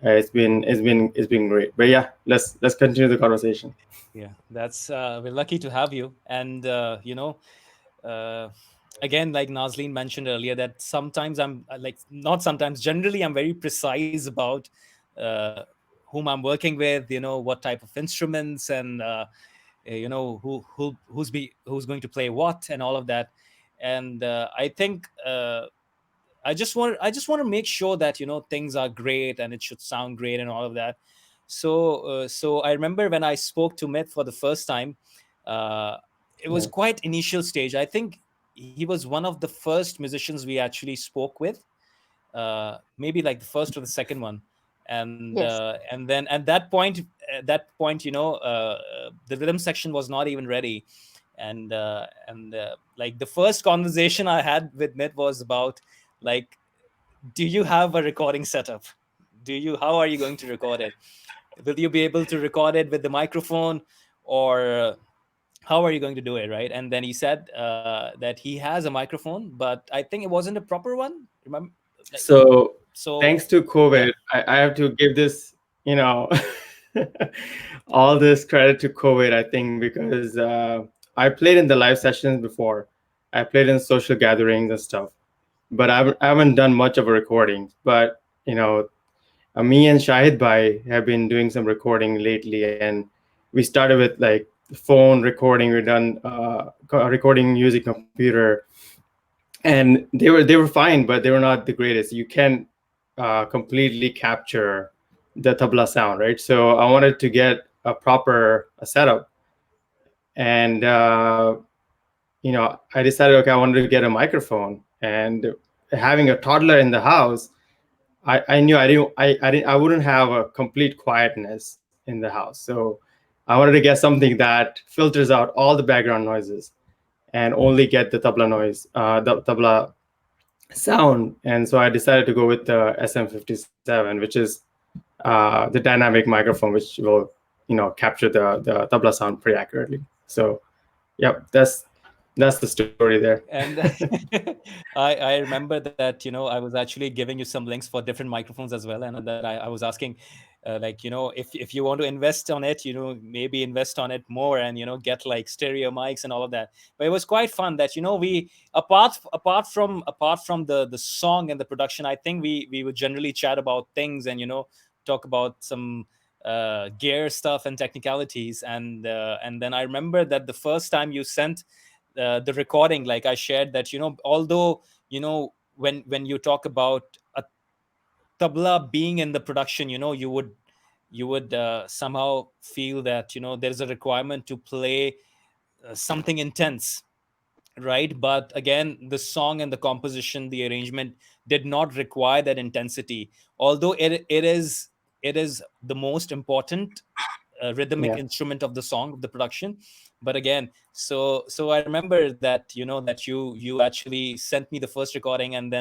it's been great. But yeah, let's continue the conversation. yeah, that's we're lucky to have you, and uh, again, like Nazleen mentioned earlier, that sometimes I'm like not sometimes, generally I'm very precise about uh, whom I'm working with, what type of instruments, and who's going to play what and all of that. And I think I just want to make sure that things are great and it should sound great and all of that. So I remember when I spoke to Myth for the first time, uh, it was Yeah. quite initial stage. I think he was one of the first musicians we actually spoke with, maybe like the first or the second one. Yes. And then at that point, the rhythm section was not even ready. And like the first conversation I had with Myth was about, like, do you have a recording setup? How are you going to record it? Will you be able to record it with the microphone, or how are you going to do it, right? And then he said that he has a microphone, but I think it wasn't a proper one. Remember, like, So so thanks to yeah, COVID, I have to give this, all this credit to COVID, I think, because I played in the live sessions before. I played in social gatherings and stuff, but I haven't done much of a recording. But, me and Shahid Bhai have been doing some recording lately, and we started with like phone recording. We've done recording using computer, and they were fine, but they were not the greatest. You can completely capture the tabla sound, right? So I wanted to get a proper setup, and I decided, okay, I wanted to get a microphone, and having a toddler in the house, I knew I wouldn't have a complete quietness in the house. So I wanted to get something that filters out all the background noises and only get the tabla noise, the tabla sound. And so I decided to go with the SM57, which is the dynamic microphone, which will capture the tabla sound pretty accurately. So yep, that's the story there. and I remember that I was actually giving you some links for different microphones as well, and that I was asking, like, if you want to invest on it, maybe invest on it more, and get like stereo mics and all of that. But it was quite fun that we, apart from the song and the production, I think we would generally chat about things, and talk about some gear stuff and technicalities. And then I remember that the first time you sent the recording, like I shared that, although when you talk about a tabla being in the production, you would somehow feel that there's a requirement to play something intense, right? But again, the song and the composition, the arrangement did not require that intensity, although it is the most important rhythmic Yeah. instrument of the song, of the production. But again, so I remember that that you actually sent me the first recording, and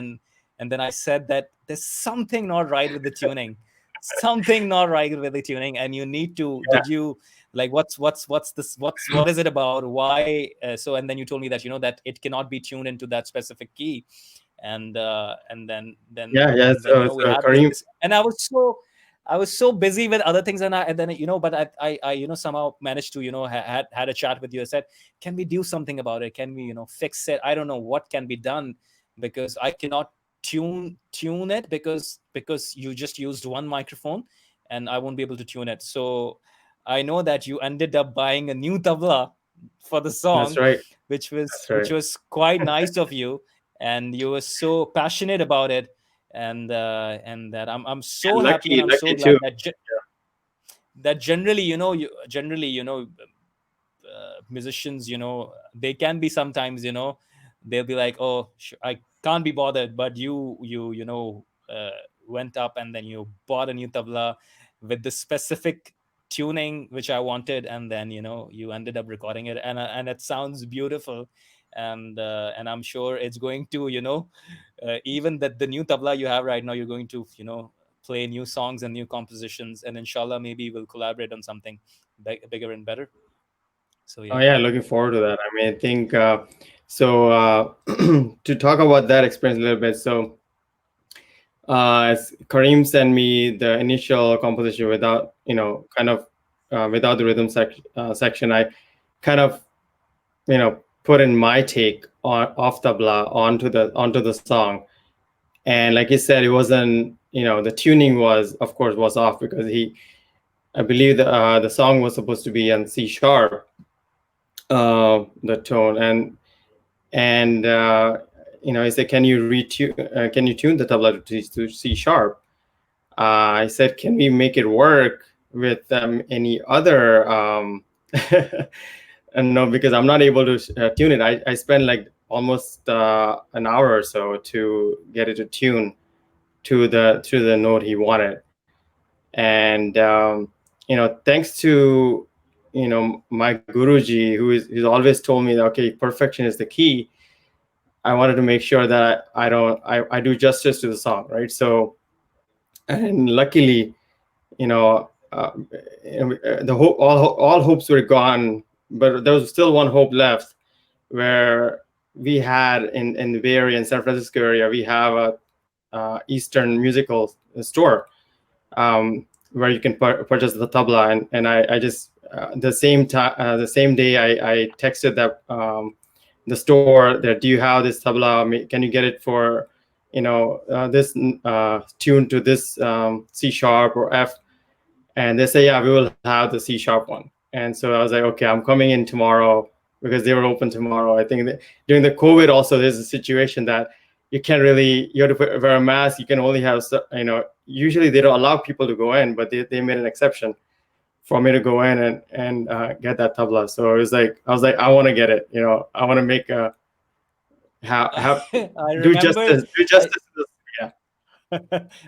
and then I said that there's something not right with the tuning, something not right with the tuning, and you need to. Yeah, Did you like what's this? What is it about? Why? So and then you told me that that it cannot be tuned into that specific key, and yeah. then So we had Kareem, this, and I was so busy with other things, and then but I somehow managed to had a chat with you. I said, can we do something about it? Can we fix it? I don't know what can be done, because I cannot tune it, because you just used one microphone, and I won't be able to tune it. So I know that you ended up buying a new tabla for the that's song, right. That's which right. was quite nice of you, and you were so passionate about it, and that I'm so And happy, and I'm so lucky glad too. that that generally musicians, they can be sometimes, they'll be like, oh, I can't be bothered, but went up, and then you bought a new tabla with the specific tuning which I wanted, and then you ended up recording it, and it sounds beautiful, and I'm sure it's going to, even that the new tabla you have right now, you're going to play new songs and new compositions, and inshallah maybe we'll collaborate on something bigger and better. So Oh yeah. yeah, looking forward to that. I mean, I think to talk about that experience a little bit. So as Kareem sent me the initial composition without, kind of without the rhythm section, I kind of, put in my take on off tabla onto the song. And like you said, it wasn't, the tuning was, of course, was off because I believe the song was supposed to be in C sharp, the tone, and he said, can you tune the tabla to C sharp? I said, can we make it work with any other? And no, because I'm not able to tune it. I spent like almost an hour or so to get it to tune to the note he wanted. And thanks to my guruji, who's always told me that, okay, perfection is the key. I wanted to make sure that I do justice to the song, right? So, and luckily, you know, the hope, all hopes were gone, but there was still one hope left, where we had in the Bay Area, in San Francisco area, we have a Eastern musical store, where you can purchase the tabla, and I just the same day I texted that the store that, do you have this tabla? Can you get it for this tune to this C sharp or F? And they say, yeah, we will have the C sharp one. And so I was like, okay, I'm coming in tomorrow, because they were open tomorrow. I think that during the COVID also, there's a situation that you have to wear a mask. You can only have, usually they don't allow people to go in, but they made an exception for me to go in and get that tabla. So it was like, I was like, I want to get it. I want to make have I remember do I justice to this. Yeah.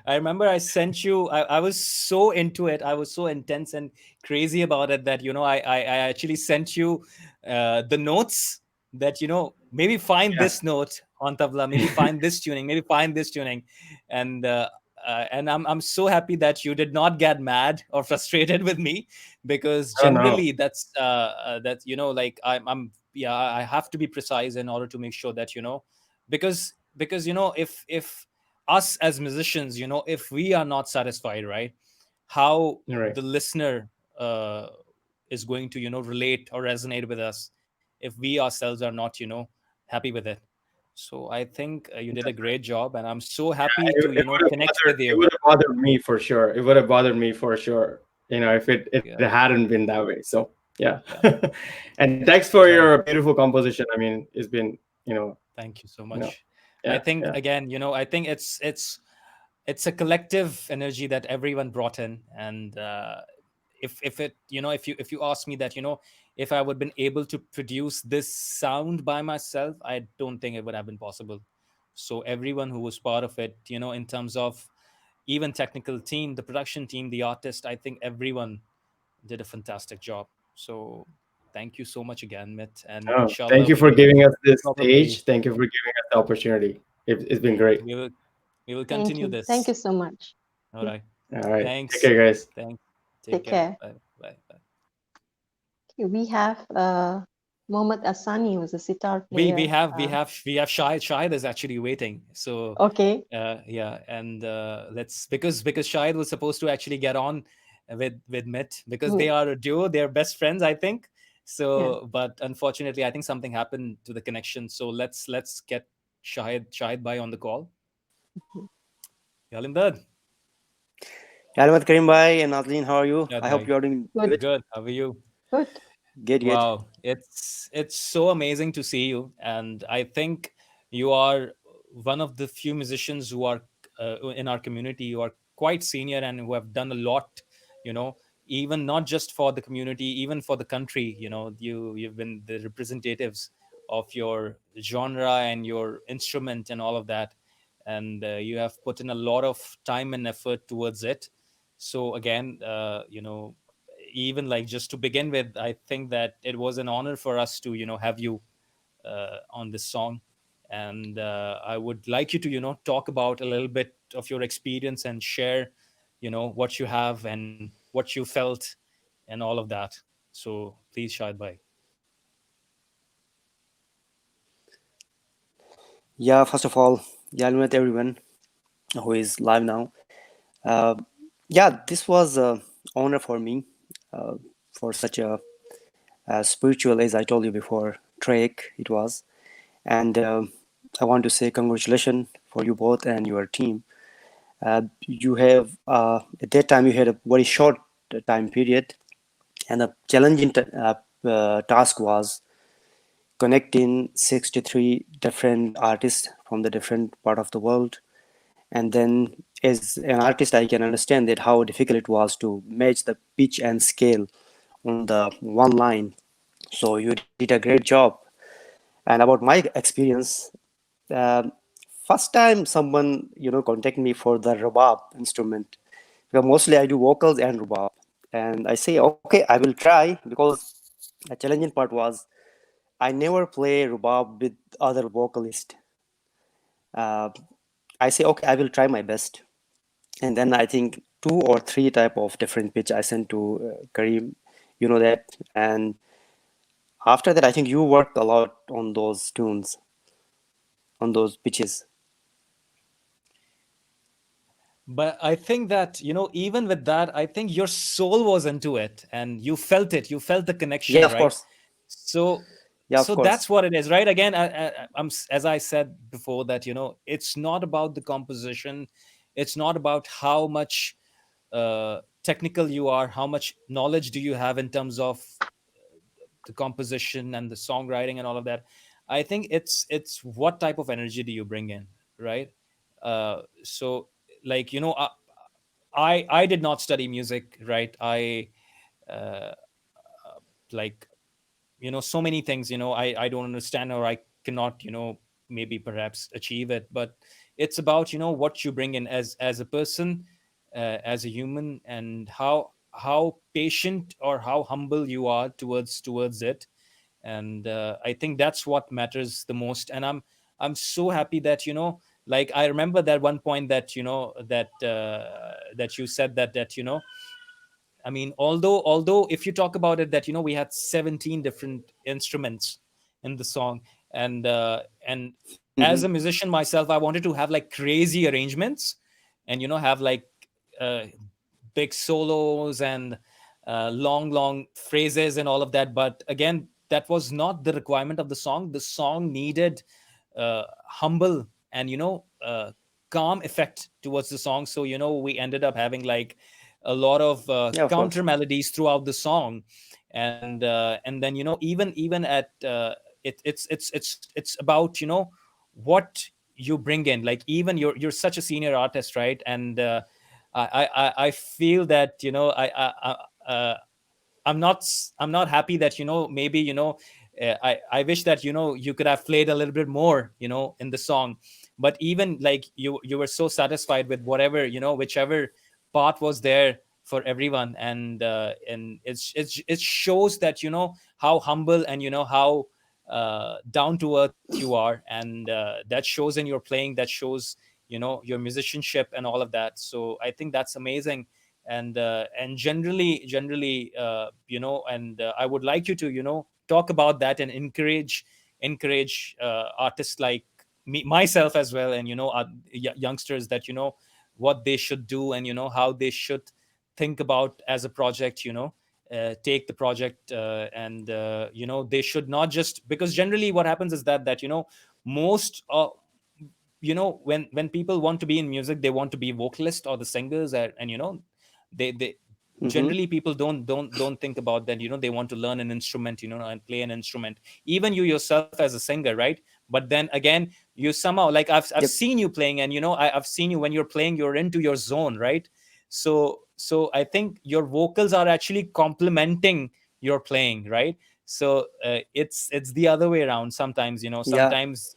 I remember I sent you. I was so into it. I was so intense and crazy about it that I actually sent you the notes that maybe find Yeah. this note on tabla, maybe find this tuning, maybe find this tuning, and I'm so happy that you did not get mad or frustrated with me, because I don't know. generally that's like I'm yeah, I have to be precise in order to make sure that because if us as musicians, if we are not satisfied, right, how You're right. the listener uh, is going to relate or resonate with us if we ourselves are not happy with it. So I think you did a great job, and I'm so happy to connect with It you. would have bothered me for sure. It would have bothered me for sure. If it Yeah, hadn't been that way. So yeah. yeah. And thanks for your Right. beautiful composition. I mean, it's been Thank you so you know much. I yeah, think yeah. again, I think it's a collective energy that everyone brought in, and if it if you ask me that if I would been able to produce this sound by myself, I don't think it would have been possible. So everyone who was part of it, in terms of even technical team, the production team, the artist, I think everyone did a fantastic job. So thank you so much again, Mit, and Oh, thank inshallah you we for will giving us this probably stage. Thank you for giving us the opportunity. It's been great. we will We will Thank continue you. Thank you this. so much. All right. All right. Take Thanks. care, guys. Thanks. Take Take care. care. Bye. Bye. Bye. Okay, we have Mohammed Asani, who's a sitar We player. have Shahid is actually waiting. So Okay. yeah, and let's because Shahid was supposed to actually get on with Mit because they Mm, are a duo, they're best friends, I think. yeah. So, but unfortunately, I think something happened to the connection. So let's get Shahid by on the call. Mhm. Yalimdad, Yeah, Ahmed Karim Bhai and Nazleen, how are you? Shahid I hope bhai, you are doing Good. good. good. How are you? Good. Good, good. Wow, it's so amazing to see you, and I think you are one of the few musicians who are in our community. You are quite senior and who have done a lot. You know, even not just for the community, even for the country. You know, you've been the representatives of your genre and your instrument and all of that, and you have put in a lot of time and effort towards it. So again, even like just to begin with, I think that it was an honor for us to have you on this song, and I would like you to talk about a little bit of your experience and share what you have and what you felt and all of that. So please, Shahid bhai. Yeah, first of all, yeah, I'll meet everyone who is live now. Uh, yeah, this was a honor for me uh, for such a spiritual, as I told you before, trek it was. And I want to say congratulations for you both and your team. You have, at that time, you had a very short time period, and the challenging task was connecting 63 different artists from the different part of the world. And then as an artist, I can understand that how difficult it was to match the pitch and scale on the one line. So you did a great job. And about my experience, um, first time someone contact me for the rubab instrument, because mostly I do vocals and rubab, and I say okay, I will try, because the challenging part was I never play rhubarb with other vocalist. Uh, I say, okay, I will try my best. And then I think two or three type of different pitch I sent to Kareem, you know that. And after that, I think you worked a lot on those tunes, on those pitches. But I think that even with that, I think your soul was into it and you felt it, you felt the Yeah, connection, of right? course. So Yeah, of that's course. what it is, right? Again, as I said before, that it's not about the composition, it's not about how much technical you are, how much knowledge do you have in terms of the composition and the songwriting and all of that. I think it's what type of energy do you bring in, right? So like I did not study music, right? I uh, like so many things I don't understand, or I cannot maybe perhaps achieve it. But it's about what you bring in as a person, as a human, and how patient or how humble you are towards it. And I think that's what matters the most. And I'm so happy that like I remember that one point that that you said that I mean, although if you talk about it, that we had 17 different instruments in the song, and as a Hmm. musician myself, I wanted to have like crazy arrangements, and have like uh, big solos and long phrases and all of that. But again, that was not the requirement of the song. The song needed humble and calm effect towards the song. So we ended up having like a lot of Yeah, of counter course. melodies throughout the song. And then even at it's about what you bring in. Like, even you're such a senior artist, right? And I feel that I'm not happy that maybe I wish that you could have played a little bit more in the song. But even like you were so satisfied with whatever whichever part was there for everyone. And it shows that how humble and how down to earth you are. And that shows in your playing, that shows your musicianship and all of that. So I think that's amazing. And generally, and I would like you to talk about that and encourage artists like me, myself as well, and youngsters, that what they should do, and how they should think about as a project, take the project, and they should not just, because generally what happens is that most when people want to be in music, they want to be vocalist or the singers, and they Mm-hmm. generally people don't think about that, they want to learn an instrument, and play an instrument. Even you yourself as a singer, right? But then again, you somehow, like, I've Yep. seen you playing, and I've seen you when you're playing, you're into your zone, right? So I think your vocals are actually complementing your playing, right? So it's the other way around sometimes, Yeah. sometimes.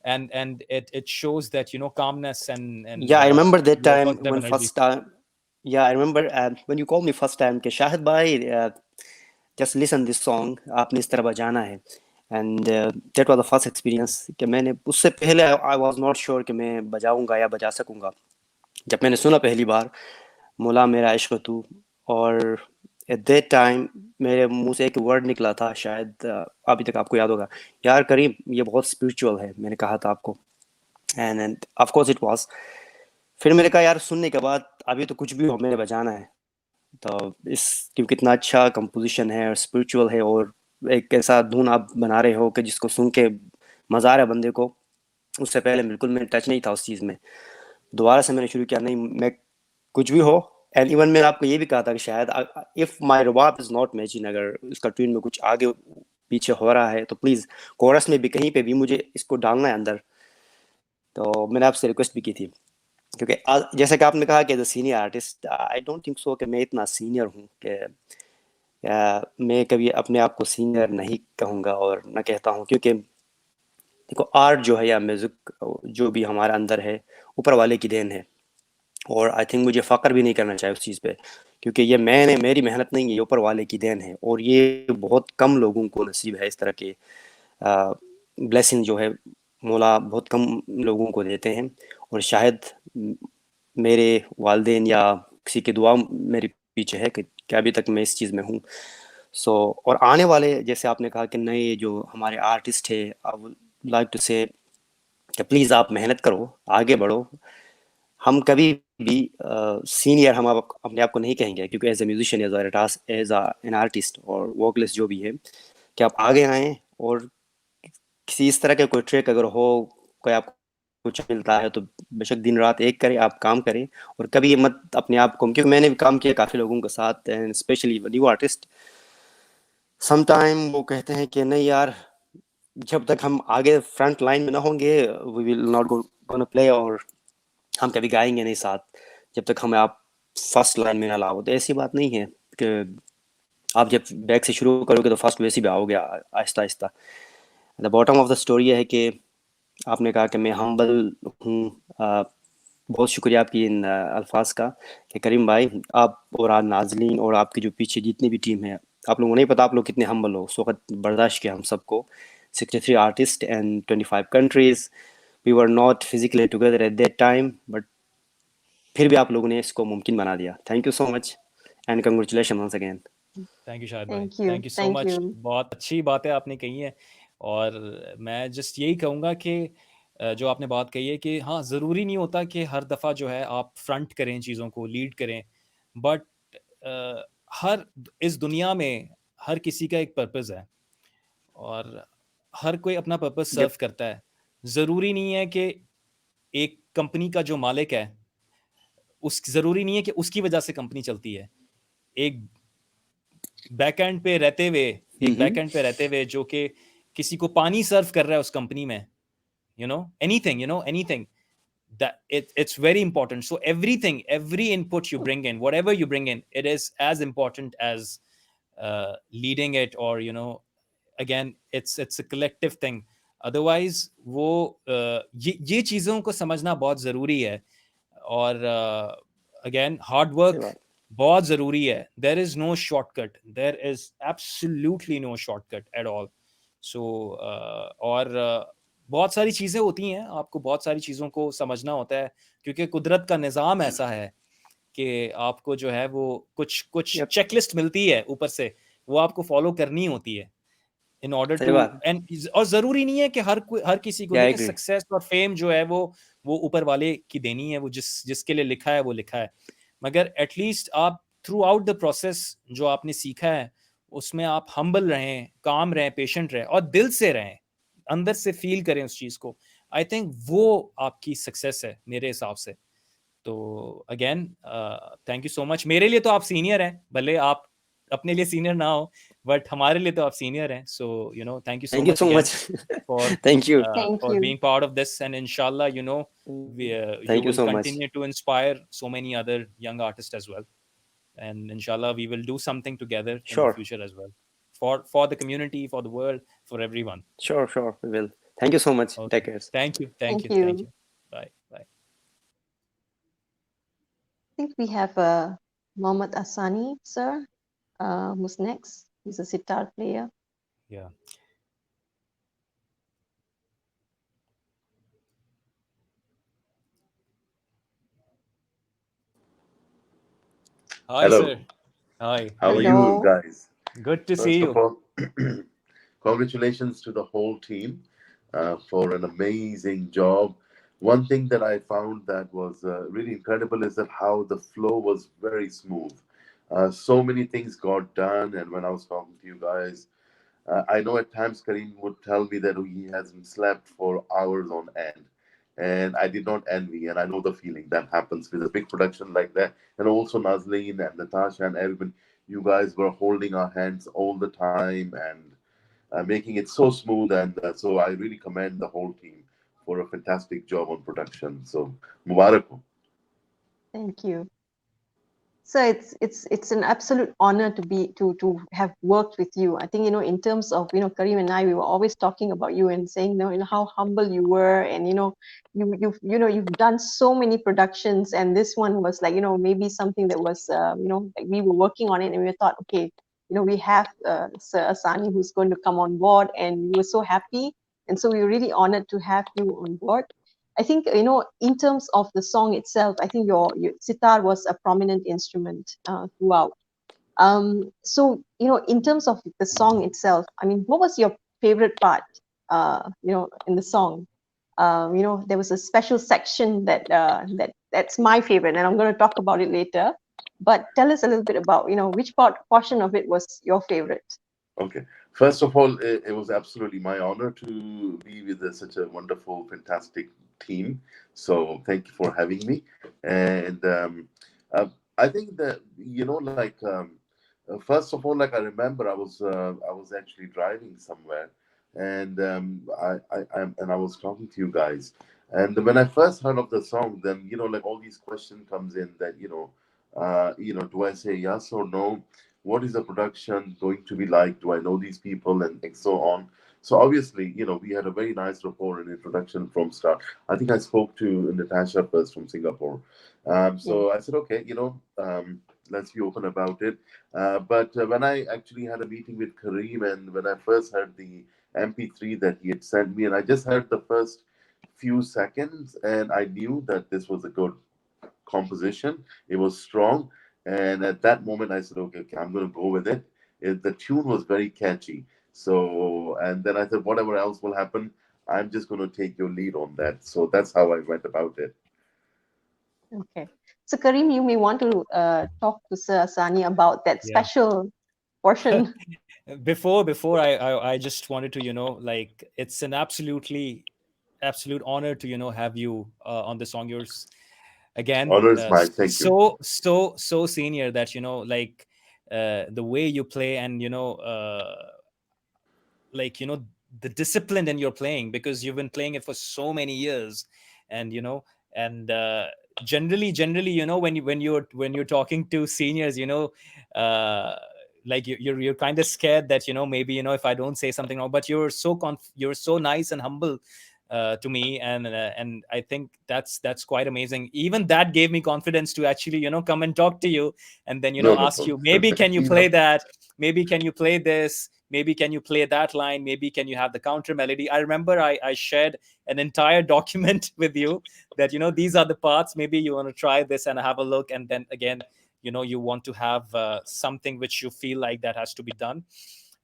And it shows that calmness and Yeah, I remember that your time positive when energy. first time. Yeah, I remember when you called me first time कि शाहिद भाई, just listen this song, आपने इस तरह बजाना है. And that was the first experience कि मैंने उससे पहले I was not sure कि मैं बजाऊंगा या बजा सकूंगा. जब मैंने सुना पहली बार मौला मेरा इश्क तू, और एट दैट टाइम मेरे मुंह से एक वर्ड निकला था, शायद अभी तक आपको याद होगा, यार करीम ये बहुत स्पिरिचुअल है, मैंने कहा था आपको. End of course it was. फिर मैंने कहा यार सुनने के बाद अभी तो कुछ भी हो मैंने बजाना है. तो इस क्योंकि इतना अच्छा कंपोजिशन है और स्पिरिचुअल है, और एक ऐसा धुन आप बना रहे हो कि जिसको सुन के मज़ा आ रहा है बंदे को. उससे पहले बिल्कुल मैं टच नहीं था उस चीज़ में. दोबारा से मैंने शुरू किया, नहीं मैं कुछ भी हो. एंड इवन मैंने आपको ये भी कहा था कि शायद if my rabab is not matching, अगर उसका ट्यून में कुछ आगे पीछे हो रहा है तो प्लीज़ कोरस में भी कहीं पे भी मुझे इसको डालना है अंदर. तो मैंने आपसे रिक्वेस्ट भी की थी, क्योंकि जैसे कि आपने कहा कि as a senior artist I don't think so कि मैं इतना सीनियर हूँ कि मैं कभी अपने आप को सीनियर नहीं कहूँगा और ना कहता हूँ, क्योंकि देखो आर्ट जो है या म्यूज़िक जो भी हमारे अंदर है ऊपर वाले की देन है. और आई थिंक मुझे फ़ख्र भी नहीं करना चाहिए उस चीज़ पे, क्योंकि ये मैंने मेरी मेहनत नहीं है, ये ऊपर वाले की देन है. और ये बहुत कम लोगों को नसीब है इस तरह के ब्लेसिंग जो है मौला बहुत कम लोगों को देते हैं. और शायद मेरे वालदेन या किसी की दुआ मेरे पीछे है कि अभी तक मैं इस चीज़ में हूँ. सो और आने वाले, जैसे आपने कहा कि नए जो हमारे आर्टिस्ट है, आई वुड लाइक टू से कि प्लीज़ आप मेहनत करो, आगे बढ़ो. हम कभी भी सीनियर हम आप अपने आप को नहीं कहेंगे, क्योंकि as a musician, as an artist और वोकलिस्ट जो भी है, कि आप आगे आएँ. और किसी इस तरह के कोई ट्रैक अगर हो, कोई आपको कुछ मिलता है, तो बेशक दिन रात एक करें, आप काम करें. और कभी ये मत अपने आप को, क्योंकि मैंने भी काम किया काफ़ी लोगों के साथ, and specially new artist, some time वो कहते हैं कि नहीं यार, जब तक हम आगे फ्रंट लाइन में ना होंगे we will not gonna play, और हम कभी गाएंगे नहीं साथ जब तक हमें आप फर्स्ट लाइन में ना लाओ. तो ऐसी बात नहीं है कि आप जब बैक से शुरू करोगे तो फर्स्ट वैसे भी आओगे Aahista Aahista. The bottom of the story है कि आपने कहा कि मैं हम्बल हूँ. बहुत शुक्रिया आपकी इन अल्फाज का कि करीम भाई, आप और आज नाजरीन और आपकी जो पीछे जितनी भी टीम है, आप लोगों को नहीं पता आप लोग कितने हम्बल हो. उस वक्त बर्दाश्त किया हम सबको. 63 artist and 25 countries. We were not physically together at that time, but फिर भी आप लोगों ने इसको मुमकिन बना दिया. Thank you so much and congratulation once again. Thank you Shahid भाई, Thank you. Thank you so Thank much. you. बहुत अच्छी बातें आपने कही है. और मैं जस्ट यही कहूँगा कि जो आपने बात कही है कि हाँ, ज़रूरी नहीं होता कि हर दफ़ा जो है आप फ्रंट करें, चीज़ों को लीड करें. बट हर इस दुनिया में हर किसी का एक पर्पज़ है, और हर कोई अपना पर्पज़ सर्व Yep. करता है. ज़रूरी नहीं है कि एक कंपनी का जो मालिक है, ज़रूरी नहीं है कि उसकी वजह से कंपनी चलती है. एक बैकएंड पे रहते हुए एक Mm-hmm. बैकएंड पे रहते हुए जो कि किसी को पानी सर्व कर रहा है उस कंपनी में, anything, that it's very important. So every input you bring in, whatever you bring in, it is as important as leading it, or again, it's a collective thing. Otherwise वो ये चीज़ों को समझना बहुत ज़रूरी है. और अगेन, हार्ड सही वर्क बात. बहुत ज़रूरी है. There is no shortcut, there is absolutely no shortcut at all. So और बहुत सारी चीज़ें होती हैं, आपको बहुत सारी चीज़ों को समझना होता है, क्योंकि कुदरत का निज़ाम ऐसा है कि आपको जो है वो कुछ Yep. चेकलिस्ट मिलती है ऊपर से, वो आपको फॉलो करनी होती है इन ऑर्डर सही टू बात है। एंड और ज़रूरी नहीं है कि हर किसी को, Yeah, I देखिए agree. सक्सेस और फेम जो है वो ऊपर वाले की देनी है, वो जिसके लिए लिखा है वो लिखा है। मगर एटलीस्ट आप थ्रू आउट द प्रोसेस जो आपने सीखा है उसमें आप हम्बल रहें, काम रहें, पेशेंट रहें और दिल से रहें, अंदर से फील करें उस चीज़ को। आई थिंक वो आपकी सक्सेस है मेरे हिसाब से। तो again thank you so much. मेरे लिए तो आप सीनियर हैं, भले आप अपने लिए सीनियर ना हो, बट हमारे लिए तो आप सीनियर हैं। So thank you so Thank you much so again much. for Thank you. Thank for you. being part of this, and inshallah you Thank you will so much. continue to inspire so many other young artists as well, and inshallah we will do something together in the Sure, future as well, for the community, for the world, for everyone. sure, we will. Thank you so much. Take Okay, care. thank you, thank Thank you, thank you. you. Bye, bye. I think we have Mohammed Asani, sir. Who's next? He's a sitar player. Yeah. Hi Hello, sir. Hi. how are you Hello. guys? Good to see First of you. all, congratulations to the whole team for an amazing job. One thing that I found that was really incredible is that how the flow was very smooth. So many things got done, and when I was talking to you guys, I know at times Kareem would tell me that he hasn't slept for hours on end. And I did not envy, and I know the feeling that happens with a big production like that. And also Nazleen and Natasha and everyone, you guys were holding our hands all the time and making it so smooth. And so I really commend the whole team for a fantastic job on production. So, Mubarak. Thank you. So it's an absolute honor to be to have worked with you. I think, in terms of, Kareem and I, we were always talking about you and saying, how humble you were, and you've done so many productions, and this one was like, maybe something that was, like we were working on it, and we thought, okay, we have Sir Asani who's going to come on board, and we were so happy, and so we were really honored to have you on board. I think, in terms of the song itself, I think your sitar was a prominent instrument throughout. So, in terms of the song itself, I mean, what was your favorite part, in the song? There was a special section that's my favorite, and I'm going to talk about it later. But tell us a little bit about, which portion of it was your favorite. Okay. First of all, it was absolutely my honor to be with such a wonderful, fantastic team. So thank you for having me. And uh, I think that first of all, like I remember, I was actually driving somewhere, and and I was talking to you guys. And when I first heard of the song, then like all these questions comes in that do I say yes or no? What is the production going to be like? Do I know these people and so on? So obviously, we had a very nice rapport and introduction from start. I think I spoke to Natasha first from Singapore. Yeah. So I said, okay, let's be open about it. But when I actually had a meeting with Kareem, and when I first heard the MP3 that he had sent me, and I just heard the first few seconds, and I knew that this was a good composition. It was strong, and at that moment, I said, okay, I'm going to go with it. The tune was very catchy. So, and then I said, whatever else will happen, I'm just going to take your lead on that. So that's how I went about it. Okay. So, Kareem, you may want to talk to Sir Asani about that Yeah. special portion. Before I just wanted to, like, it's an absolute honor to, have you on the song. Yours again, Honor is mine. Thank you. so senior that, like, the way you play, and like, the discipline in your playing, because you've been playing it for so many years, and and generally, when you're talking to seniors, uh like, you're kind of scared that, maybe, if I don't say something wrong, but you're so nice and humble to me, and I think that's quite amazing. Even that gave me confidence to actually, come and talk to you, and then, No, no ask you, problem. maybe can you play that, maybe can you play this, maybe can you play that line, maybe can you have the counter melody. I remember I shared an entire document with you that, these are the parts, maybe you want to try this and have a look, and then again, you want to have something which you feel like that has to be done.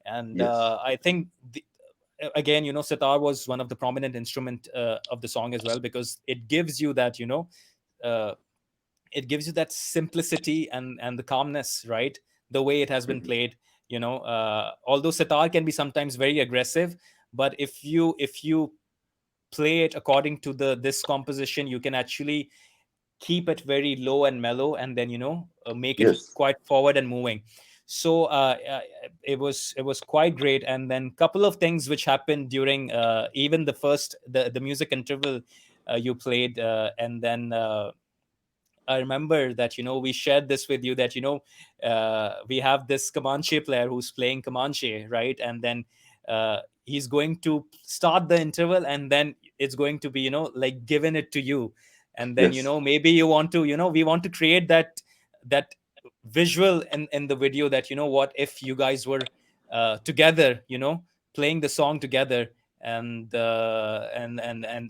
And Yes. I think again, sitar was one of the prominent instrument of the song as well, because it gives you that, uh, it gives you that simplicity and the calmness, right? The way it has been Mhm. played, although sitar can be sometimes very aggressive, but if you play it according to this composition, you can actually keep it very low and mellow, and then make it Yes. quite forward and moving. So it was quite great. And then couple of things which happened during even the music interval you played, and then I remember that we shared this with you, that we have this Comanche player who's playing Comanche, right? And then he's going to start the interval, and then it's going to be like giving it to you. And then Yes. maybe you want to we want to create that visual in the video, that what if you guys were together, playing the song together, and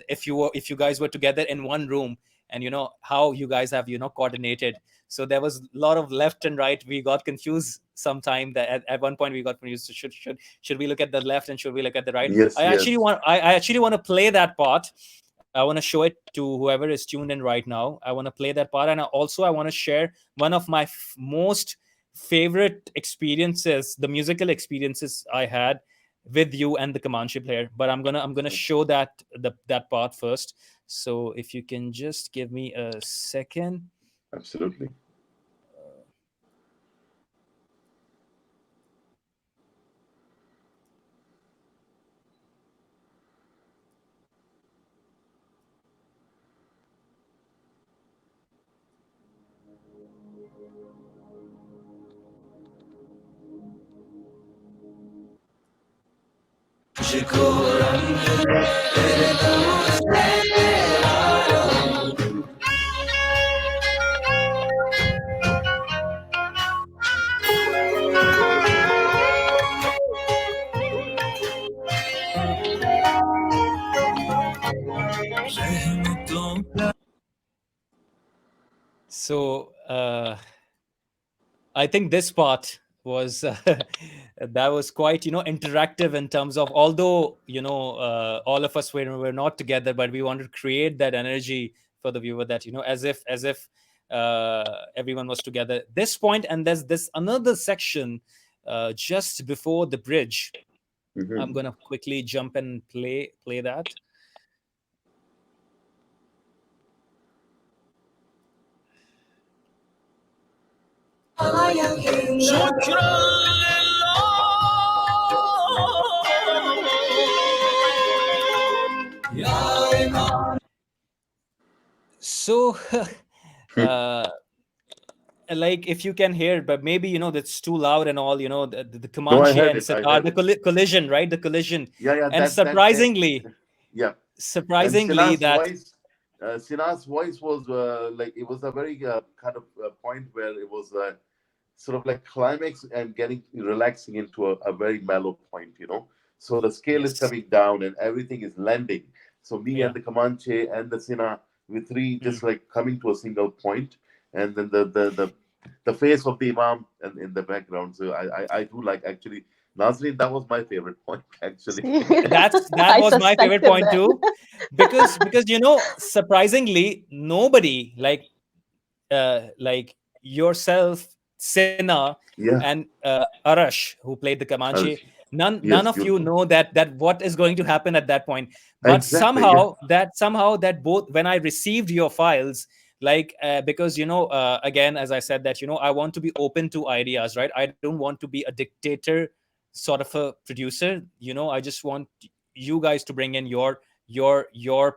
if you guys were together in one room, and how you guys have coordinated. So there was a lot of left and right. We got confused sometime, that at one point we got confused. So should we look at the left, and should we look at the right? Yes. I actually Yes. want I actually want to play that part. I want to show it to whoever is tuned in right now. I want to play that part, and I want to share one of my most favorite experiences, the musical experiences I had with you and the Comanche player. But I'm gonna show that part first. So if you can just give me a second. Absolutely. So I think this part was that was quite interactive, in terms of, although all of us were not together, but we wanted to create that energy for the viewer, that as if everyone was together. This point, and there's this another section just before the bridge. I'm Hmm. gonna quickly jump and play that. So uh like, if you can hear, but maybe that's too loud and all, the No, I Comanche heard and it. I sitar, heard the it. collision, right? The collision. Yeah, yeah. And That. Yeah. And surprisingly that Sina's voice was like, it was a very kind of point where it was sort of like climax and getting relaxing into a very mellow point, So the scale is yes, coming down and everything is landing. So me yeah. and the Comanche and the Sina, we three Hmm. just like coming to a single point, and then the face of the Imam and in the background. So I do like, actually, Nazreen, that was my favorite point actually. See, That I was my favorite suspected point that. too, because surprisingly, nobody like yourself, Sina, Yeah, and Arash, who played the Comanche. Archie. None Yes, of you beautiful. know that what is going to happen at that point. But Exactly. Yeah. somehow that both, when I received your files, like because again, as I said, that I want to be open to ideas, right? I don't want to be a dictator sort of a producer. I just want you guys to bring in your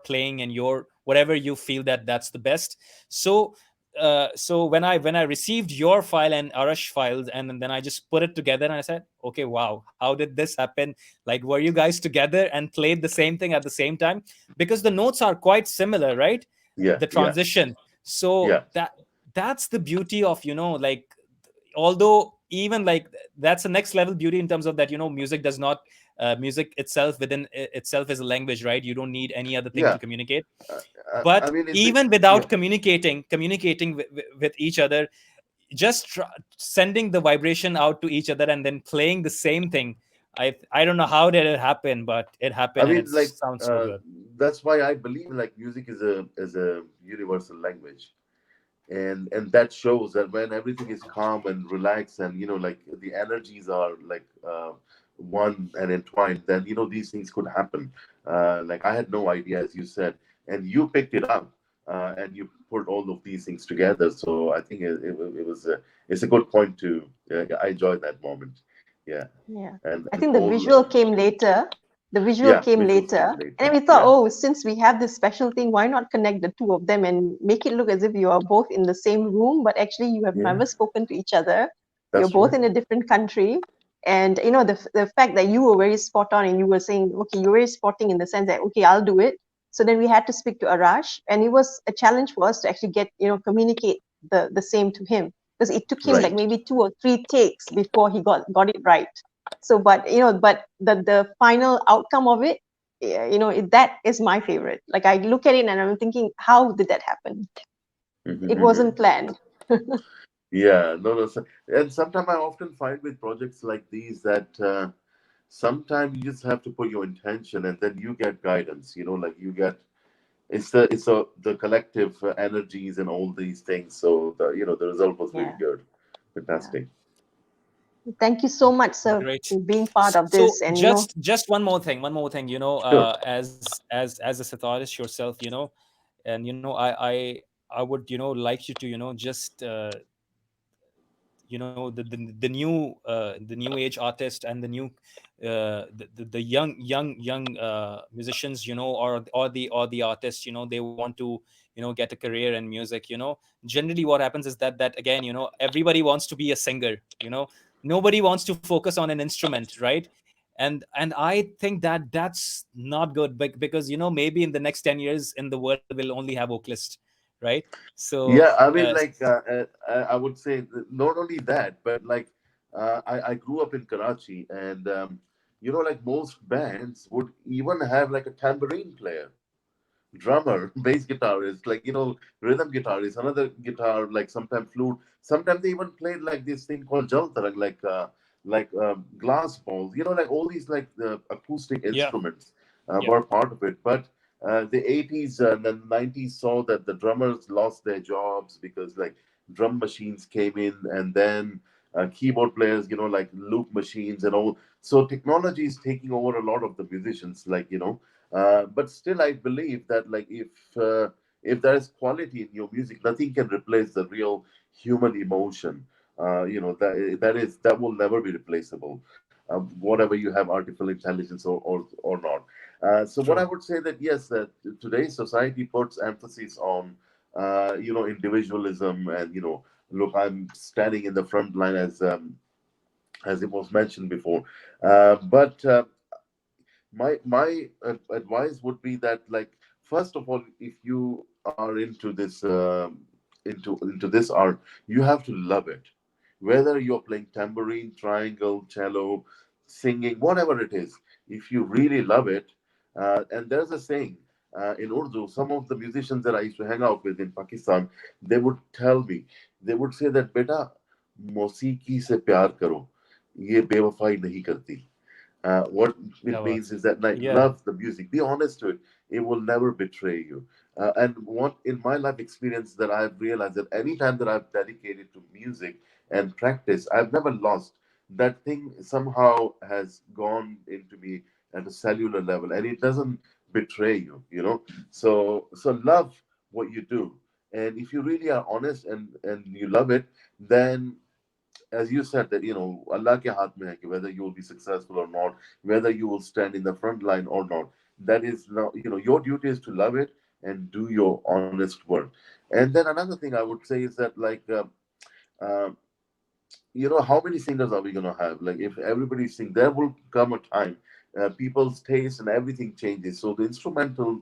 playing and your whatever you feel that's the best. So when I received your file and Arash files, and then I just put it together, and I said, okay, wow, how did this happen? Like, were you guys together and played the same thing at the same time? Because the notes are quite similar, right? Yeah. The Yeah. transition. So Yeah. that's the beauty of like, although even like that's the next level beauty in terms of that, music does not music itself within itself is a language, right? You don't need any other thing Yeah. to communicate. Uh, I But mean, even yeah. without communicating with each other, just sending the vibration out to each other and then playing the same thing, I don't know how did it happen, but it I happened and mean, it like, sounds so good. that's why I believe like music is a universal language, and that shows that when everything is calm and relaxed, and like the energies are like one and entwined, then these things could happen. Like I had no idea, as you said, and you picked it up, and you put all of these things together. So I think it's a good point to. I enjoyed that moment. Yeah, Yeah. I and think the all. visual came later. The visual Yeah, came visuals later. came And later. we thought, Yeah, oh, since we have this special thing, why not connect the two of them and make it look as if you are both in the same room, but actually you have yeah, never spoken to each other. You're that's both right. in a different country. And the fact that you were very spot on and you were saying, okay, you're very spotting in the sense that, okay, I'll do it. So then we had to speak to Arash, and it was a challenge for us to actually get, communicate the same to him. Because it took him like Right. maybe 2 or 3 takes before he got it right. So but the final outcome of it, yeah, that is my favorite. Like I look at it and I'm thinking, how did that happen? It wasn't planned. Yeah, no, no. And sometimes I often find with projects like these that sometimes you just have to put your intention, and then you get guidance. Like you get the collective energies and all these things. So the result was really Yeah, good, yeah. fantastic. Thank you so much, sir, Great. for being part of So this. And just one more thing, Sure. as a satirist yourself, and I would like you to just the new age artist and the young musicians, or the artists, they want to get a career in music. Generally what happens is that again, everybody wants to be a singer. Nobody wants to focus on an instrument, right? And I think that that's not good, because maybe in the next 10 years in the world we'll only have vocalists, right? So Yeah, I mean, like I would say that not only that, but like I grew up in Karachi, and like most bands would even have like a tambourine player, drummer, bass guitarist, like rhythm guitarist, another guitar, like sometimes flute. Sometimes they even played like this thing called jaltarang, like glass balls. Like all these like the acoustic yeah, instruments yeah, were part of it. But the 80s and the 90s saw that the drummers lost their jobs because like drum machines came in, and then keyboard players, like loop machines and all. So technology is taking over a lot of the musicians, like but still, I believe that like if there is quality in your music, nothing can replace the real human emotion. That will never be replaceable. Whatever you have, artificial intelligence or not. So what I true. would say that yes, that today's society puts emphasis on individualism, and look, I'm standing in the front line as it was mentioned before, but my advice would be that, like, first of all, if you are into this into this art, you have to love it, whether you're playing tambourine, triangle, cello, singing, whatever it is. If you really love it, and there's a saying in Urdu, some of the musicians that I used to hang out with in Pakistan, they would tell me, they would say that beta मौसीकी से प्यार करो ये बेवफाई नहीं करती. What क्या it बात means is that, like, है? Yeah, love the music, be honest to it. It will never betray you. And what in my life experience that I've realized that anytime that I've dedicated to music and practice, I've never lost. That thing somehow has gone into me at a cellular level, and it doesn't betray you. So love what you do, and if you really are honest and you love it, then, as you said, that Allah ke haath mein hai ki whether you will be successful or not, whether you will stand in the front line or not. That is now, your duty is to love it and do your honest work. And then another thing I would say is that, like, uh, how many singers are we going to have? Like, if everybody sing, there will come a time people's taste and everything changes, so the instrumental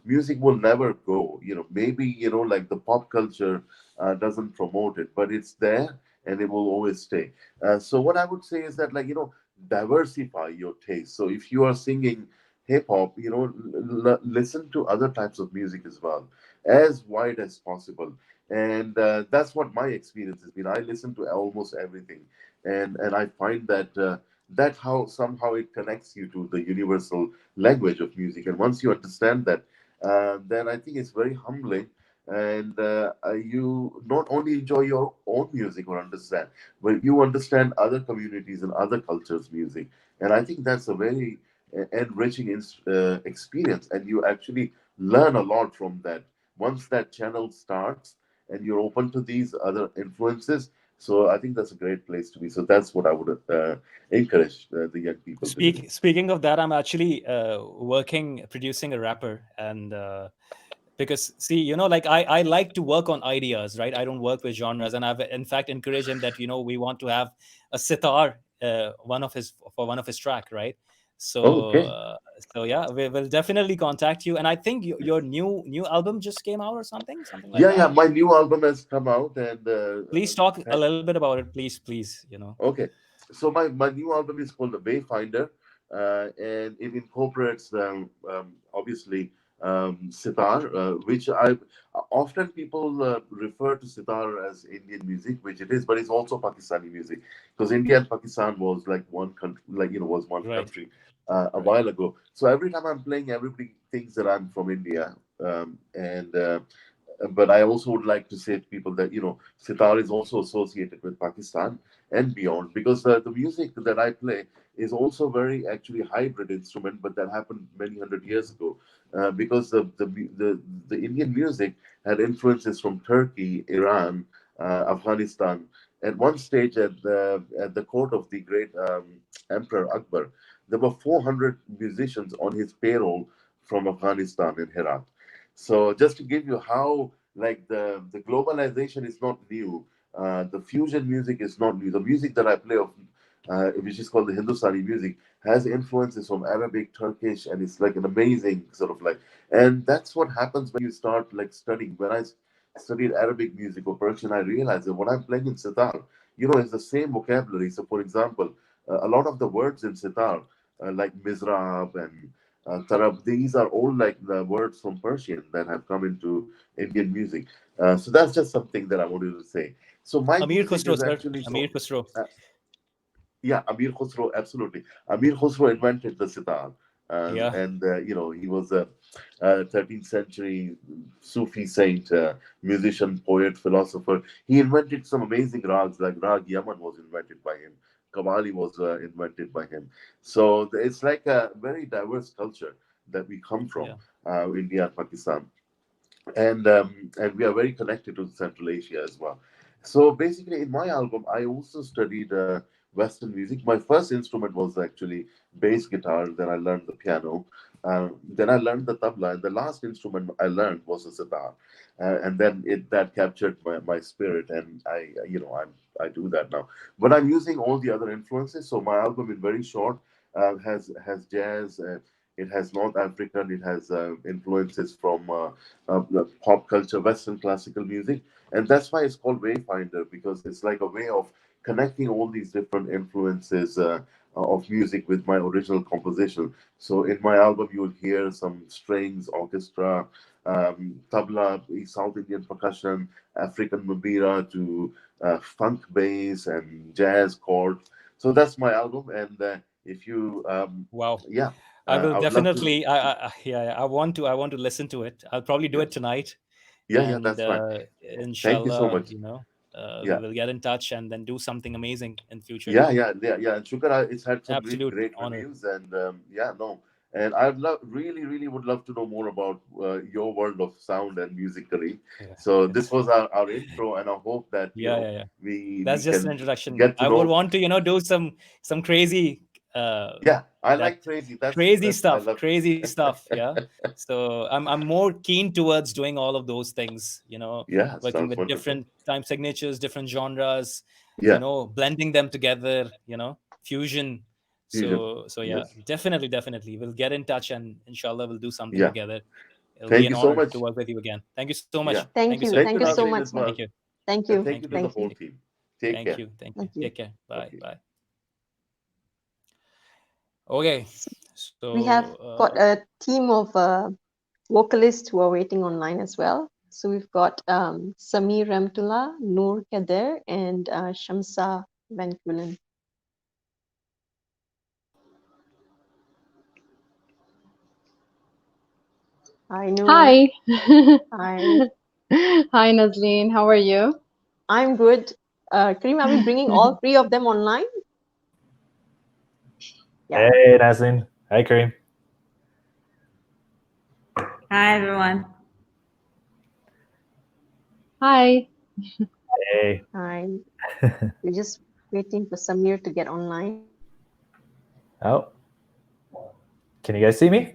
music will never go. Maybe like the pop culture doesn't promote it, but it's there, and it will always stay. So what I would say is that, like, diversify your taste. So if you are singing hip hop, listen to other types of music as well, as wide as possible. And that's what my experience has been. I listen to almost everything, and I find that that how somehow it connects you to the universal language of music. And once you understand that, then I think it's very humbling. And you not only enjoy your own music or understand, but you understand other communities and other cultures' music. And I think that's a very enriching experience. And you actually learn a lot from that. Once that channel starts and you're open to these other influences, so I think that's a great place to be. So that's what I would encourage the young people to do. Speaking of that, I'm actually working producing a rapper, and because see, like I like to work on ideas, right? I don't work with genres, and I've in fact encouraged him that we want to have a sitar, for one of his track, right? Oh, So okay. yeah, we will definitely contact you. And I think your new album just came out or something like Yeah, that. yeah. My new album has come out, and Please talk a little bit about it, please. okay. So my new album is called The Wayfinder, and it incorporates obviously sitar, which I often people refer to sitar as Indian music, which it is, but it's also Pakistani music, because India and Pakistan was like one country, like was one Right, country a right. while ago. So every time I'm playing, everybody thinks that I'm from India, and but I also would like to say to people that sitar is also associated with Pakistan and beyond, because the music that I play is also very actually hybrid instrument, but that happened many hundred years ago, because the Indian music had influences from Turkey, Iran, Afghanistan. At one stage, at the court of the great Emperor Akbar, there were 400 musicians on his payroll from Afghanistan and Herat. So just to give you how, like, the globalization is not new, the fusion music is not new. The music that I play of, which is called the Hindustani music, has influences from Arabic, Turkish, and it's like an amazing sort of like. And that's what happens when you start like studying. When I studied Arabic music or Persian, I realized that what I'm playing in sitar, is the same vocabulary. So, for example, a lot of the words in sitar, like mizrab and tarab, these are all like the words from Persian that have come into Indian music. So that's just something that I wanted to say. So my Amir music Khusro, is sir. actually Amir so. Khusro. Uh, yeah, Amir Khusro, absolutely. Amir Khusro invented the sitar, Yeah. and he was a 13th century Sufi saint, musician, poet, philosopher. He invented some amazing rags, like Rag Yaman was invented by him. Qawwali was invented by him. So it's like a very diverse culture that we come from, Yeah. India and Pakistan, and we are very connected to Central Asia as well. So basically, in my album, I also studied Western music. My first instrument was actually bass guitar. Then I learned the piano. Then I learned the tabla, and the last instrument I learned was the sitar. And then that captured my spirit, and I do that now. But I'm using all the other influences. So my album, in very short, has jazz. It has North African. It has influences from pop culture, Western classical music, and that's why it's called Wayfinder, because it's like a way of connecting all these different influences of music with my original composition. So in my album, you'll hear some strings, orchestra, tabla, South Indian percussion, African mabira to funk bass and jazz chords. So that's my album, and if you, Wow. yeah, I will I would love to. definitely. Yeah, I want to listen to it. I'll probably do Yeah, it tonight, yeah, yeah, and that's fine. Thank you so inshallah, much. we Yeah, will get in touch and then do something amazing in future. yeah. And Shukar, it's had some really Absolute great honor. reviews, and yeah, no, and I'd love, really, really would love to know more about your world of sound and music, Kareem. Yeah, So yeah, this was our intro, and I hope that yeah. we That's just an can introduction. get to I would know. want to, do some crazy, Yeah, I that like crazy. That's crazy I stuff, love. crazy stuff. Yeah. So I'm more keen towards doing all of those things. Yeah, Working sounds with wonderful. different time signatures, different genres. Yeah, Blending them together. Fusion. fusion. So yeah, Yes. definitely. We'll get in touch and inshallah we'll do something Yeah. together. It'll be Thank an you so honor to much. work with you again. Thank you so much. Yeah. Thank Thank you, you. sir. Thank you, Thank you Thank so you. Nazreen, much, as sir. Thank well, you. Thank and you. thank Thank you you. to the Thank you. whole team. Take Thank care. you. Thank you. Thank you. Take care. Bye. Okay. Bye. Okay. We have So, got a team of vocalists who are waiting online as well. So we've got Samir Ramtullah, Noor Kader, and Shamsa Van Kulen. Hi, Noor. Hi. Hi. Hi, Nazleen. How are you? I'm good. Kareem, are we bringing all three of them online? Yeah. Hey, Naslin. Hi, Kareem. Hi, everyone. Hi. Hey. Hi. We're just waiting for Samir to get online. Oh, can you guys see me?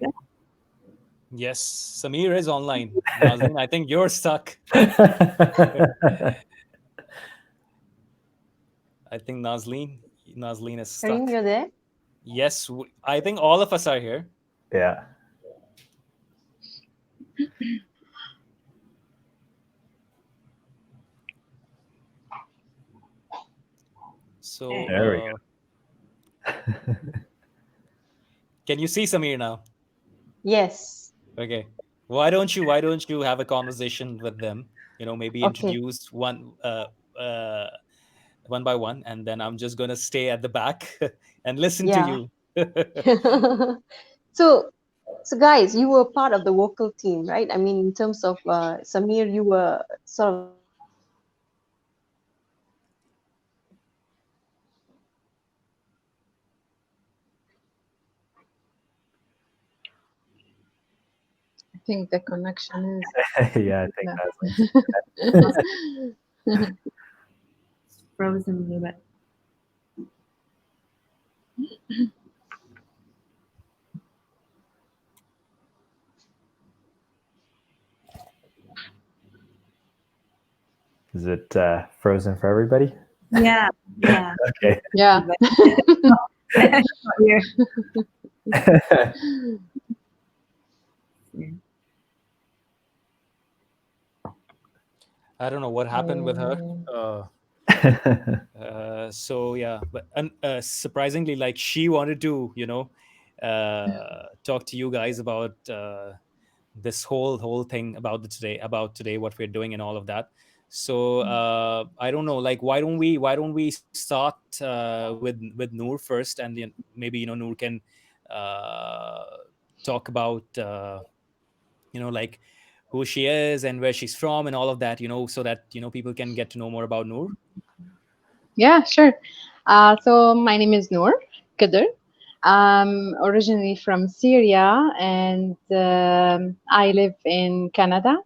yes, Samir is online. Nazreen, I think you're stuck. I think Nazleen is stuck. Kareem, you're there? Yes, I think all of us are here. Yeah. So, There we go. can you see Samir now? Yes. Okay. Why don't you have a conversation with them? Maybe Okay. introduce one by one, and then I'm just gonna stay at the back and listen to Yeah. you. So guys, you were part of the vocal team, right? I mean, in terms of Samir, you were sort of I think the connection Yeah, I think is. Naslin. Frozen a little bit. Is it frozen for everybody? Yeah, yeah. Okay. Yeah. Here. I don't know what happened with her. So yeah, but surprisingly, like she wanted to, talk to you guys about this whole thing about today, what we're doing and all of that. So I don't know, like why don't we start with Noor first, and then maybe Noor can uh, talk about like who she is and where she's from and all of that, so that people can get to know more about Noor. Yeah, sure. So my name is Noor Kader. I'm originally from Syria and I live in Canada.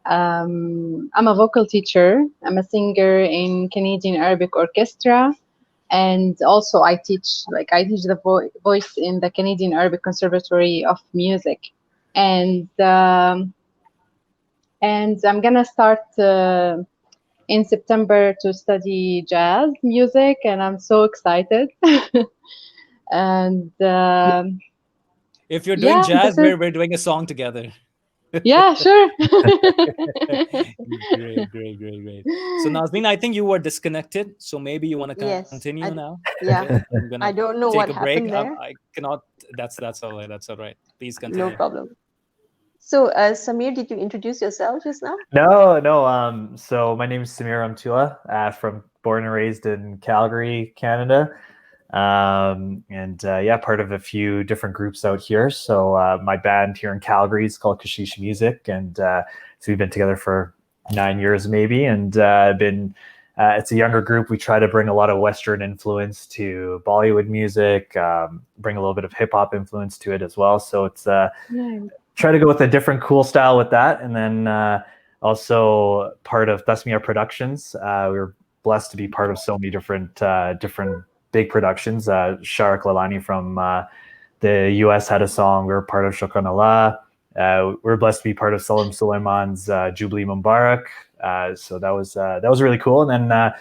I'm a vocal teacher. I'm a singer in Canadian Arabic Orchestra, and also I teach the voice in the Canadian Arabic Conservatory of Music, and I'm gonna start in September to study jazz music, and I'm so excited. And If you're doing yeah, jazz, this is we're doing a song together. yeah, sure. Great. So Nazmeen, I think you were disconnected, so maybe you want to yes. continue now. Yeah. Okay, I'm gonna I don't know take what a break. happened there. I cannot. That's all right. That's all right. Please No continue. problem. So Samir, did you introduce yourself just now? No. So my name is Samir Ramtullah, born and raised in Calgary, Canada. And yeah, part of a few different groups out here. So my band here in Calgary is called Kashish Music, and so we've been together for 9 years maybe, and it's a younger group. We try to bring a lot of Western influence to Bollywood music, bring a little bit of hip hop influence to it as well. So it's try to go with a different cool style with that, and then also part of Tasmia Productions. We were blessed to be part of so many different big productions. Sharik Lalani from the US had a song. We were part of Shukran Allah. We were blessed to be part of Salam Sulaiman's Jubilee Mubarak. So that was really cool. And then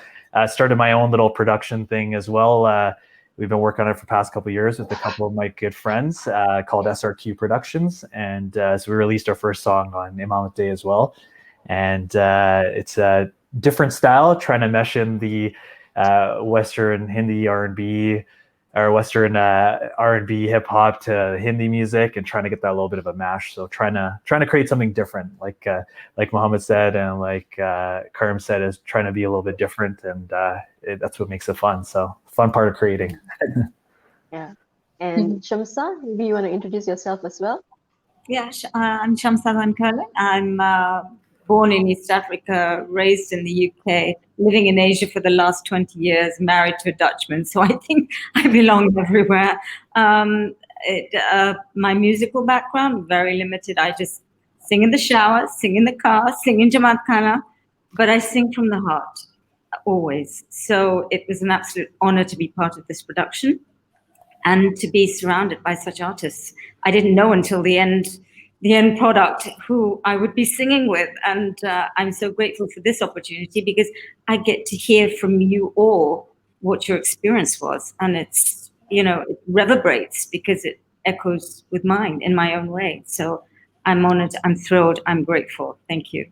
started my own little production thing as well. We've been working on it for the past couple of years with a couple of my good friends called SRQ Productions. And so we released our first song on Imamat Day as well. And it's a different style, trying to mesh in the Western Hindi R&B or Western R&B hip hop to Hindi music, and trying to get that little bit of a mash. So trying to create something different, like Mohammed said, and like Karim said, is trying to be a little bit different, and that's what makes it fun. So fun part of creating. Yeah. And Shamsa, maybe you want to introduce yourself as well? Yeah, I'm Shamsa Vankalan. I'm born in East Africa, raised in the UK, living in Asia for the last 20 years, married to a Dutchman. So I think I belong everywhere. My musical background, very limited. I just sing in the shower, sing in the car, sing in Jamaat Khana, but I sing from the heart, always. So it was an absolute honor to be part of this production and to be surrounded by such artists. I didn't know until the end product who I would be singing with. And I'm so grateful for this opportunity because I get to hear from you all what your experience was. And it's, it reverberates because it echoes with mine in my own way. So I'm honored, I'm thrilled, I'm grateful. Thank you.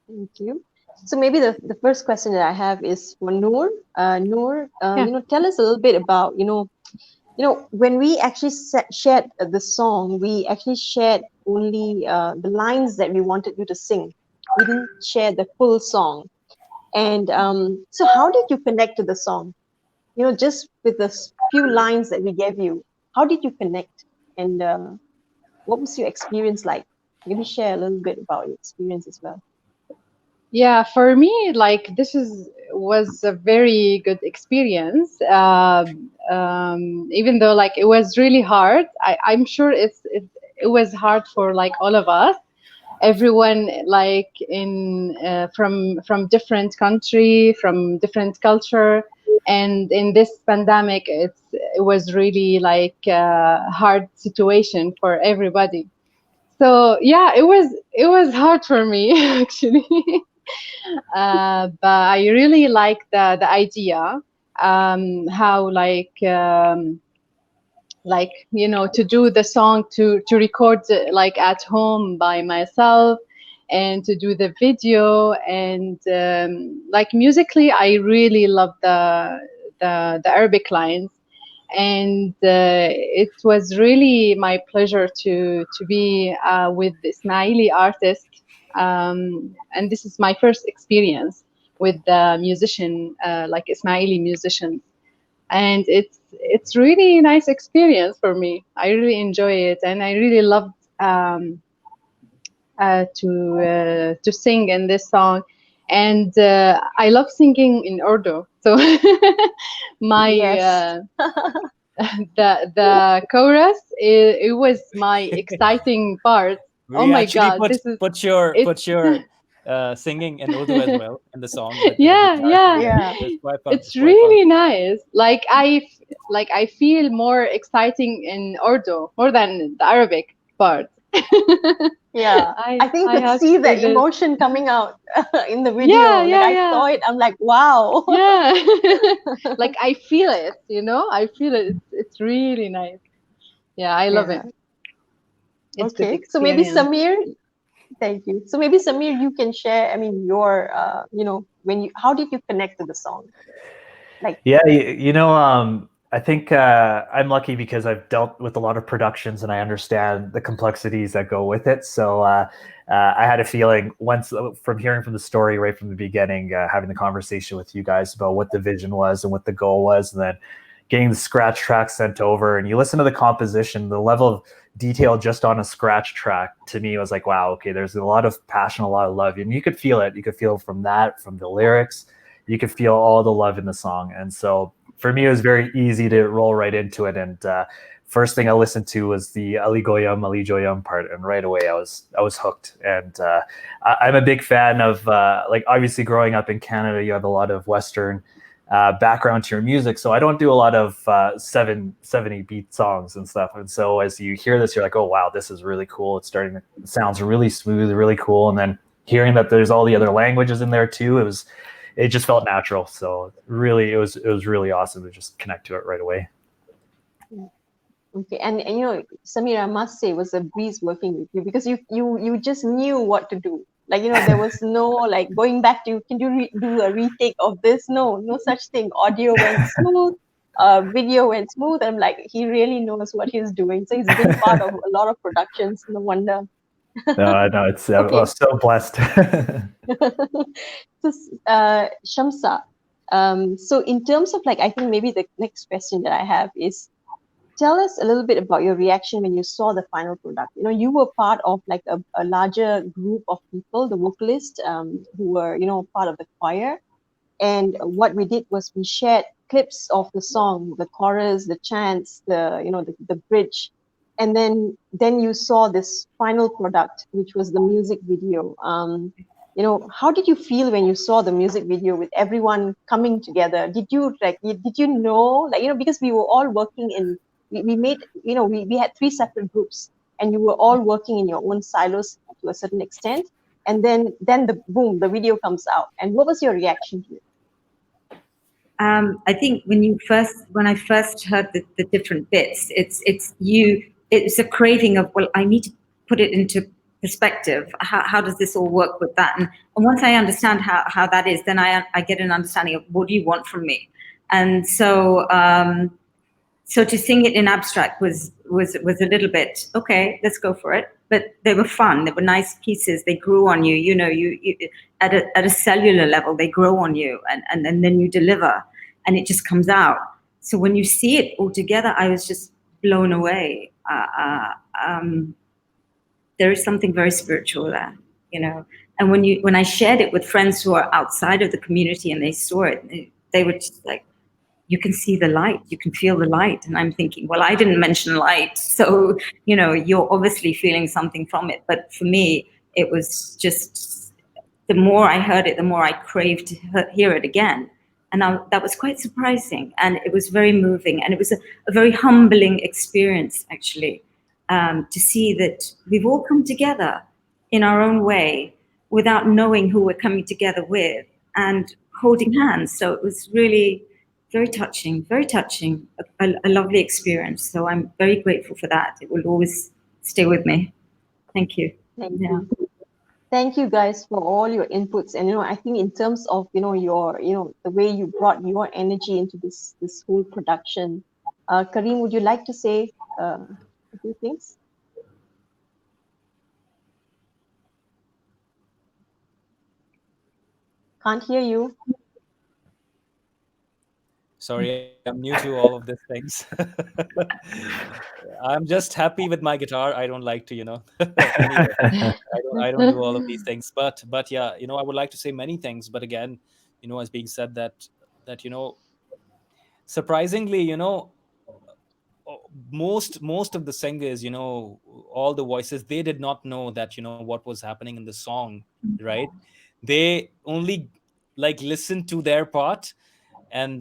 Thank you. So maybe the first question that I have is for Noor. Noor, tell us a little bit about, when we actually shared the song, we actually shared only the lines that we wanted you to sing. We didn't share the full song. And so how did you connect to the song? Just with the few lines that we gave you, how did you connect? And what was your experience like? Maybe share a little bit about your experience as well. Yeah, for me, like was a very good experience. Even though like it was really hard, I'm sure it was hard for like all of us. Everyone like from different country, from different culture, and in this pandemic, it was really like a hard situation for everybody. So yeah, it was hard for me actually. But I really like the idea, how to do the song, to record like at home by myself, and to do the video, and like musically I really love the Arabic lines, and it was really my pleasure to be with Ismaili artist, and this is my first experience with the musician, like Ismaili musicians, and it's really nice experience for me. I really enjoy it, and I really loved to sing in this song, and I love singing in Urdu. So my Yes. the chorus, it was my exciting part. Oh We my actually God, this is put your singing in Urdu as well in the song with the yeah, guitar yeah. together. Yeah. It's quite really fun. nice. Like I feel more exciting in Urdu more than the Arabic part. Yeah. I think you I could have to see say the this. emotion coming out in the Yeah, video. Like yeah, I yeah, saw it, I'm like, wow. yeah. Like I feel it, I feel it. It's really nice. Yeah, I love Yeah. it. It's good Okay. So maybe experience. Samir, thank you. So maybe Samir, you can share, your, how did you connect to the song? Like, Yeah, I think I'm lucky because I've dealt with a lot of productions and I understand the complexities that go with it. So I had a feeling once from hearing from the story right from the beginning, having the conversation with you guys about what the vision was and what the goal was, and then getting the scratch track sent over, and you listen to the composition, the level of detail just on a scratch track to me was like, wow, okay, there's a lot of passion, a lot of love, and you could feel it. You could feel from the lyrics, you could feel all the love in the song. And so for me, it was very easy to roll right into it. And first thing I listened to was the Ali Joyam part, and right away I was hooked. And I'm a big fan of like obviously growing up in Canada, you have a lot of Western background to your music, so I don't do a lot of 770 beat songs and stuff. And so as you hear this, you're like, oh wow, this is really cool. It sounds really smooth, really cool. And then hearing that there's all the other languages in there too, it just felt natural. So really, it was really awesome to just connect to it right away. okay, and Samir, I must say, it was a breeze working with you because you just knew what to do. Like, there was no like going back to, can you do a retake of this? No such thing. Audio went smooth, video went smooth. I'm like, he really knows what he's doing. So he's been part of a lot of productions. No wonder. No, it's I was so blessed. So, Shamsa, so in terms of like, I think maybe the next question that I have is, tell us a little bit about your reaction when you saw the final product. You were part of like a larger group of people, the vocalists, who were, part of the choir. And what we did was we shared clips of the song, the chorus, the chants, the bridge. And then you saw this final product, which was the music video. How did you feel when you saw the music video with everyone coming together? Did you know, because we were all working we made, we had 3 separate groups, and you were all working in your own silos to a certain extent. And then the video comes out. And what was your reaction to it? I think when I first heard the different bits, it's a craving of, well, I need to put it into perspective. How does this all work with that? And once I understand how that is, then I get an understanding of, what do you want from me? And so to sing it in abstract was a little bit, okay, let's go for it. But they were fun. They were nice pieces. They grew on you. You at a cellular level, they grow on you, and then you deliver, and it just comes out. So when you see it all together, I was just blown away. There is something very spiritual there, And when I shared it with friends who are outside of the community and they saw it, they were just like, you can see the light, you can feel the light. And I'm thinking, well, I didn't mention light. So, you're obviously feeling something from it. But for me, it was just, the more I heard it, the more I craved to hear it again. And that was quite surprising. And it was very moving. And it was a very humbling experience, actually, to see that we've all come together in our own way without knowing who we're coming together with, and holding hands. So it was really very touching, a lovely experience. So I'm very grateful for that. It will always stay with me. Thank you. Thank you. Thank you guys for all your inputs. And, I think in terms of, your, the way you brought your energy into this whole production. Kareem, would you like to say a few things? Can't hear you. Sorry, I'm new to all of these things. I'm just happy with my guitar. I don't like to, anyway, I don't do all of these things. But yeah, I would like to say many things. But again, as being said that surprisingly, most of the singers, all the voices, they did not know that, what was happening in the song, right? They only like listened to their part, and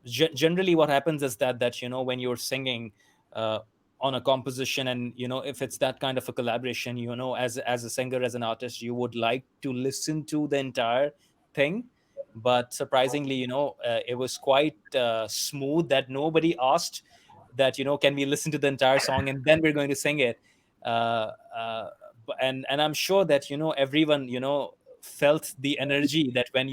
generally what happens is that when you're singing on a composition, and if it's that kind of a collaboration, as a singer, as an artist, you would like to listen to the entire thing. But surprisingly, it was quite smooth, that nobody asked that, can we listen to the entire song and then we're going to sing it. uh, uh, and I'm sure that everyone felt the energy, that when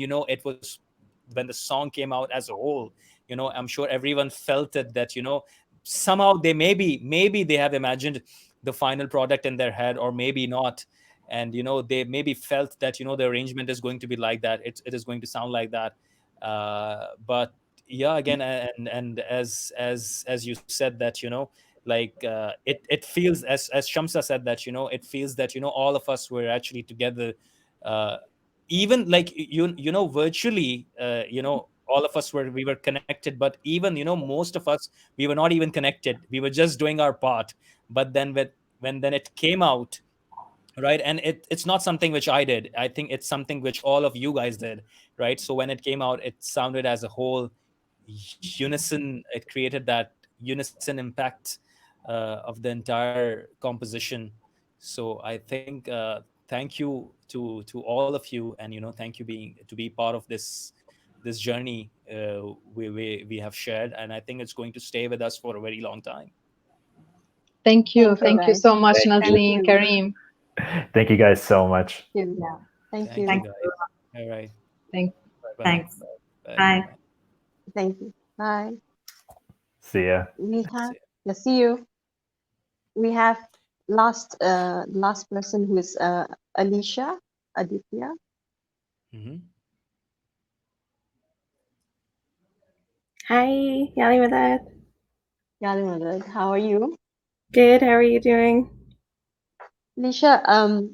when the song came out as a whole, I'm sure everyone felt it, that somehow they maybe they have imagined the final product in their head, or maybe not. And they maybe felt that the arrangement is going to be like that, it is going to sound like that. But yeah, again, and as you said, that like it feels, as Shamsa said, that it feels that all of us were actually together, uh, even like virtually, all of us we were connected, but even most of us, we were not even connected, we were just doing our part. But then when then it came out, right, and it's not something which I did, I think it's something which all of you guys did, right? So when it came out, it sounded as a whole unison, it created that unison impact of the entire composition. So I think thank you to all of you, and thank you to be part of this journey we have shared, and I think it's going to stay with us for a very long time. Thank you. Thank you, Thank you guys. so much, Thank you. Nazleen, Kareem. Thank you guys so much. Thank you. Yeah. Thank Thank you, you. Thanks. guys. All right. Thank Bye bye now. Thanks. Bye. Bye. Bye. Thank you. Bye. See ya. We See have, ya. yeah, see you. We have last person who is Alicia Aditya. Mhm. Hi, Yali Madad. Yalimadad, how are you? Good, how are you doing? Alicia,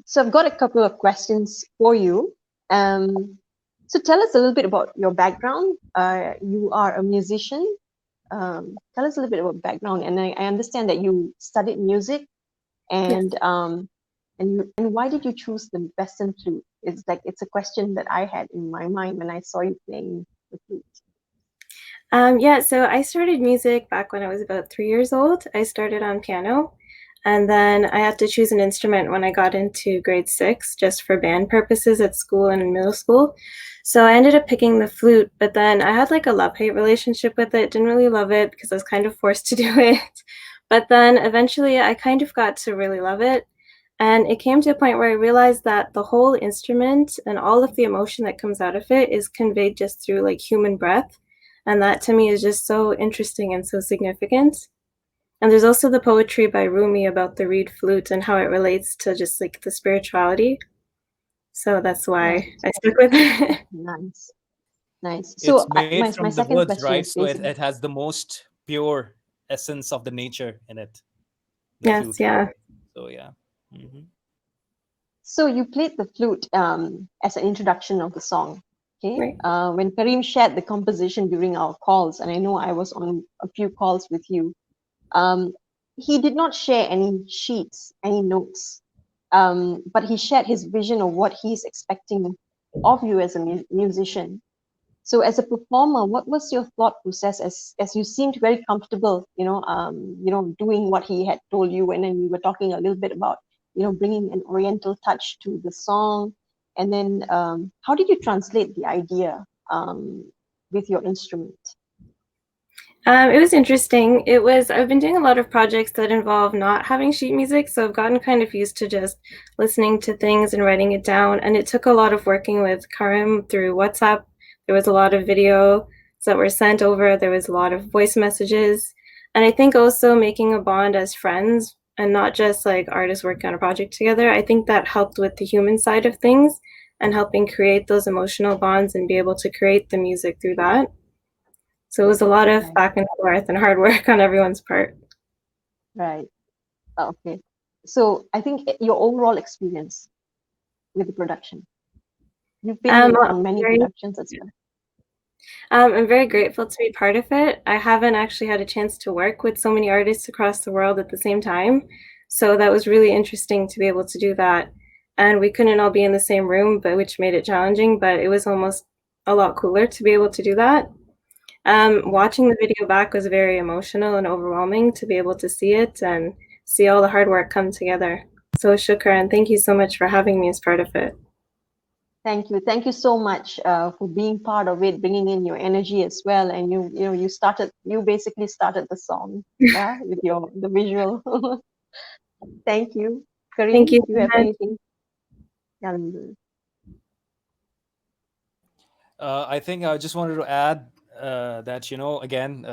so I've got a couple of questions for you. So tell us a little bit about your background. You are a musician. Tell us a little bit about background, and I understand that you studied music, Yes. and why did you choose the Western flute? It's a question that I had in my mind when I saw you playing the flute. Yeah, so I started music back when I was about 3 years old. I started on piano, and then I had to choose an instrument when I got into grade 6, just for band purposes at school and in middle school. So I ended up picking the flute, but then I had like a love-hate relationship with it. Didn't really love it because I was kind of forced to do it. But then eventually I kind of got to really love it. And it came to a point where I realized that the whole instrument and all of the emotion that comes out of it is conveyed just through like human breath. And that to me is just so interesting and so significant. And there's also the poetry by Rumi about the reed flute and how it relates to just like the spirituality. So that's why Right. I stuck with it. Nice. Nice. It's So made my from the second woods, question right? is So it, basically, it has the most pure essence of the nature in it, the Yes, flute. yeah. So yeah. Hmm. so you played the flute as an introduction of the song. Okay. Right. When Kareem shared the composition during our calls, and I know I was on a few calls with you, um, he did not share any sheets, any notes, but he shared his vision of what he's expecting of you as a musician. So as a performer, what was your thought process as you seemed very comfortable, doing what he had told you, and then we were talking a little bit about, bringing an oriental touch to the song, and then how did you translate the idea with your instrument? It was interesting. I've been doing a lot of projects that involve not having sheet music, so I've gotten kind of used to just listening to things and writing it down. And it took a lot of working with Karim through WhatsApp. There was a lot of videos that were sent over, there was a lot of voice messages. And I think also making a bond as friends and not just like artists working on a project together, I think that helped with the human side of things and helping create those emotional bonds and be able to create the music through that. So it was a lot of Right. back and forth and hard work on everyone's part. Right. Okay. So I think your overall experience with the production, you've been Well, on many very, productions as well. I'm very grateful to be part of it. I haven't actually had a chance to work with so many artists across the world at the same time. So that was really interesting to be able to do that. And we couldn't all be in the same room, but which made it challenging, but it was almost a lot cooler to be able to do that. Watching the video back was very emotional and overwhelming to be able to see it and see all the hard work come together. So shukran, thank you so much for having me as part of it. Thank you so much for being part of it, bringing in your energy as well, and you basically started the song, yeah, with the visual. Thank you, Thank Kareem. you Do you so have much. anything? Yeah, I think I just wanted to add that again,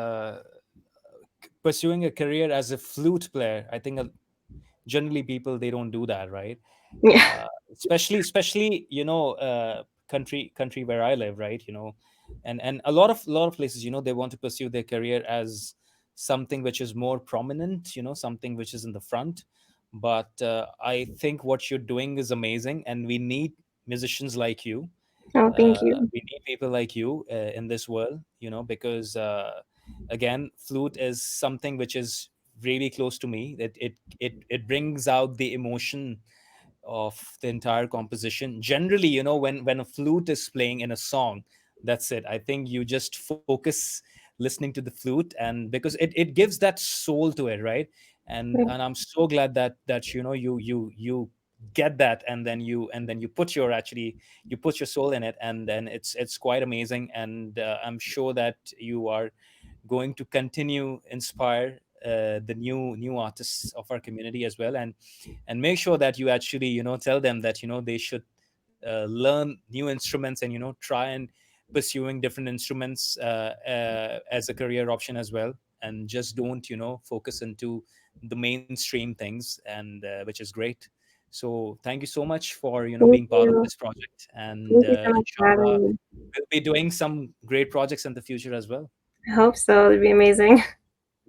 pursuing a career as a flute player, I think generally people they don't do that, right? Yeah. Especially country where I live, right? And a lot of places, they want to pursue their career as something which is more prominent, something which is in the front. But I think what you're doing is amazing, and we need musicians like you. Oh, thank you. We need people like you in this world, because again, flute is something which is really close to me. It brings out the emotion of the entire composition. Generally, when a flute is playing in a song, that's it. I think you just focus listening to the flute, and because it gives that soul to it, right? And I'm so glad that you get that, and then you put your soul in it, and then it's quite amazing. And I'm sure that you are going to continue inspire the new artists of our community as well, and make sure that you actually tell them that they should learn new instruments, and try and pursuing different instruments as a career option as well, and just don't focus into the mainstream things, and which is great. So thank you so much for Thank being part of you. this project, and Thank you so much for inshallah having me. we'll be doing some great projects in the future as well. I hope so. It'd be amazing.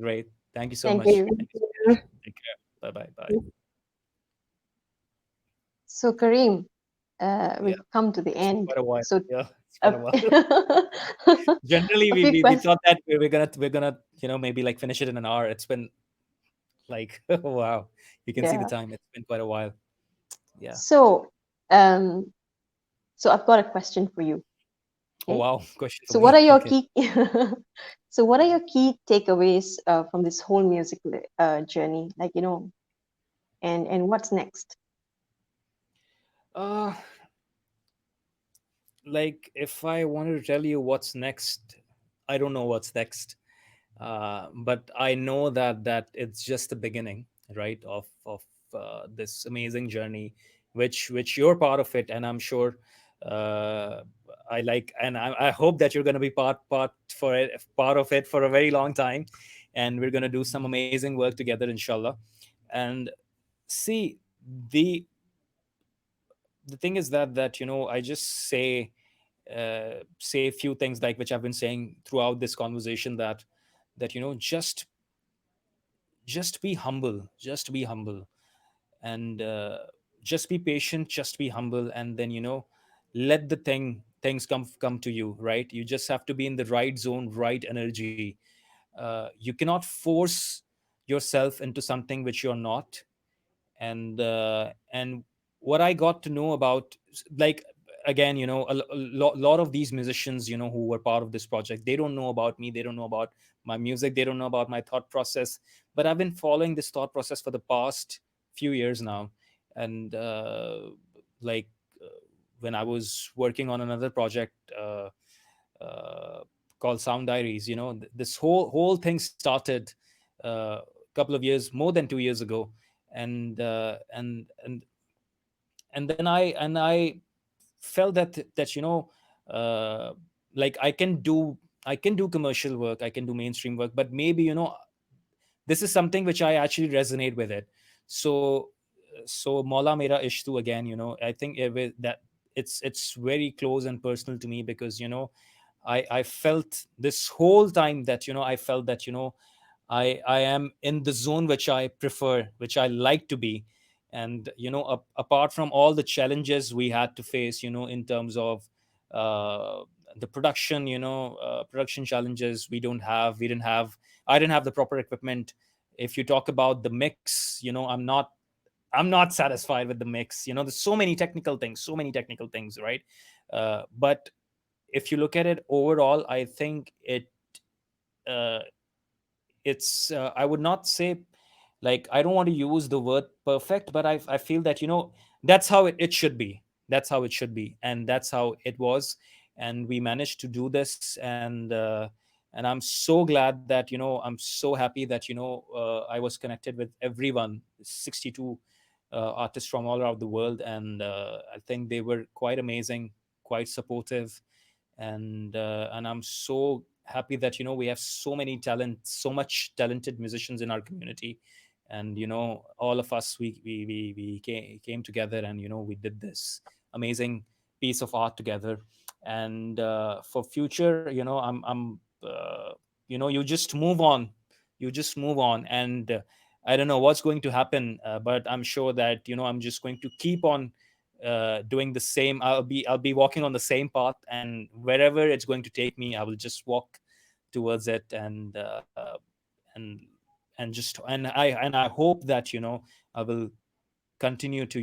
Great. Thank you so Thank much. you. Thank you so much. Take care. Bye bye. Bye. So Kareem, Yeah. we've come to the It's been end. quite a while. So Yeah, it's been a, a while. Generally, a we, few we we questions. thought that we're gonna maybe like finish it in an hour. It's been like wow. You can see the Yeah. time. It's been quite a while. Yeah. So, um, so I've got a question for you. Oh Okay. wow. Question for So what me. are your Okay. key so what are your key takeaways from this whole music journey? Like, and what's next? Uh, like if I wanted to tell you what's next, I don't know what's next. But I know that it's just the beginning, right, of this amazing journey, which you're part of it, and I'm sure uh, I like, and I hope that you're going to be part of it for a very long time, and we're going to do some amazing work together, inshallah. And see, the the thing is that I just say a few things like which I've been saying throughout this conversation, that just be humble, just be humble, and just be patient, just be humble, and then let the things come to you, right? You just have to be in the right zone, right energy. You cannot force yourself into something which you're not. And what I got to know about, like, again, lot of these musicians who were part of this project, they don't know about me, they don't know about my music, they don't know about my thought process. But I've been following this thought process for the past few years now. And like uh, when I was working on another project uh, called Sound Diaries, this whole thing started a couple of years, more than 2 years ago. And uh, and and and then I felt that uh, like I can do commercial work, I can do mainstream work, but maybe this is something which I actually resonate with it. So so Mawla Mera Ishq Tu, again, I think that it's very close and personal to me, because I felt this whole time that I felt that I am in the zone which I prefer, which I like to be. And apart from all the challenges we had to face, in terms of uh, the production, production challenges, we didn't have I didn't have the proper equipment. If you talk about the mix, I'm not satisfied with the mix. There's so many technical things, right? But if you look at it overall, I think uh, I would not say, like, I don't want to use the word perfect, but I feel that that's how it should be. That's how it should be, and that's how it was. And we managed to do this, and I'm so glad that I'm so happy that I was connected with everyone, 62 artists from all around the world. And I think they were quite amazing, quite supportive. And I'm so happy that we have so much talented musicians in our community. And all of us, we came together, and we did this amazing piece of art together. And for future, you just move on. And I don't know what's going to happen, but I'm sure that I'm just going to keep on doing the same. I'll be walking on the same path, and wherever it's going to take me, I will just walk towards it. And and I hope that I will continue to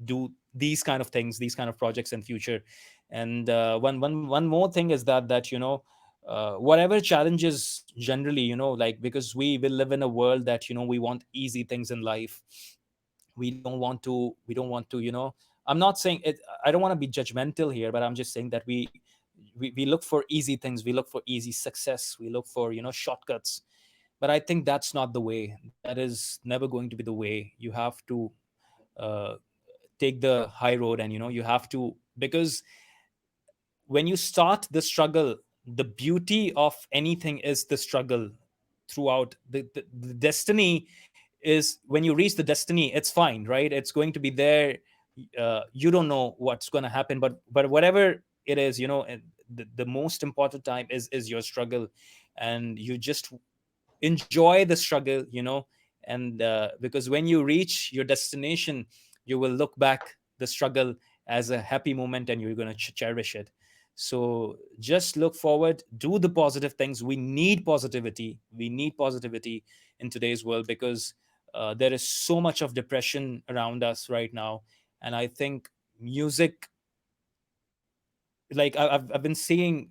do these kind of things, these kind of projects in future. And one more thing is that whatever challenges, generally, like, because we will live in a world that we want easy things in life. We don't want to I'm not saying it, I don't want to be judgmental here, but I'm just saying that we look for easy things, we look for easy success, we look for shortcuts. But I think that's not the way. That is never going to be the way. You have to uh, take the high road, and you have to, because when you start the struggle, the beauty of anything is the struggle throughout. The destiny is, when you reach the destiny, it's fine, right? It's going to be there. You don't know what's going to happen, but whatever it is, the most important time is your struggle, and you just enjoy the struggle, and because when you reach your destination, you will look back the struggle as a happy moment, and you're going to cherish it. So just look forward, do the positive things. We need positivity, in today's world, because there is so much of depression around us right now. And I think music, like I've been seeing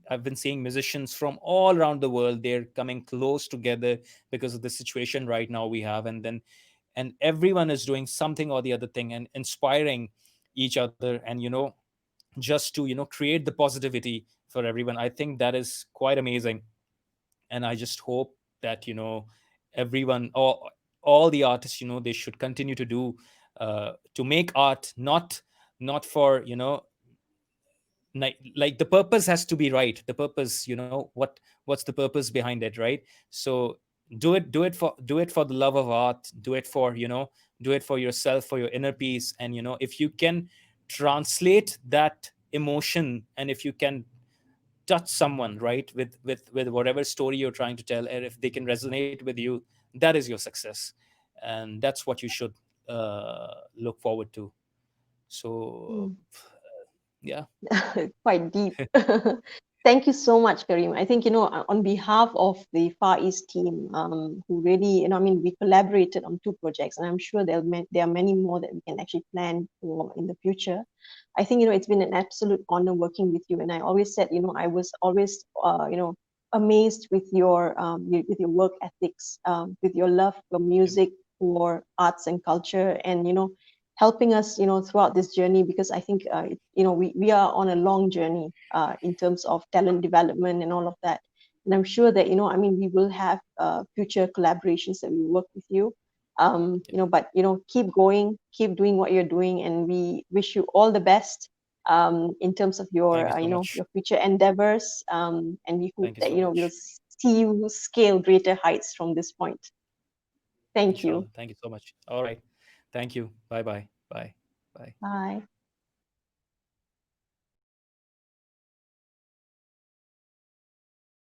musicians from all around the world, they're coming close together because of the situation right now we have. And everyone is doing something or the other thing and inspiring each other, and just to create the positivity for everyone. I think that is quite amazing. And I just hope that everyone, all the artists, they should continue to do, to make art, not for like the purpose has to be right. The purpose, what's the purpose behind it, right? So do it for the love of art. Do it for yourself, for your inner peace. And if you can translate that emotion, and if you can touch someone, right, with whatever story you're trying to tell, and if they can resonate with you, that is your success. And that's what you should look forward to. So Mm. yeah. Quite deep. Thank you so much, Kareem. I think, on behalf of the Far East team, who really, I mean, we collaborated on two projects, and I'm sure there are many more that we can actually plan for in the future. I think, it's been an absolute honor working with you. And I always said, I was always, amazed with your work ethics, with your love for music, for arts and culture, and, helping us, throughout this journey, because I think, we are on a long journey in terms of talent development and all of that. And I'm sure that, I mean, we will have future collaborations that we work with you. But, keep going, keep doing what you're doing, and we wish you all the best in terms of Thank your, you so much. your future endeavors. And we hope Thank you that, so we'll much. see you scale greater heights from this point. Thank Inshallah. you. Thank you so much. All right. Thank you. Bye bye. Bye. Bye. Bye.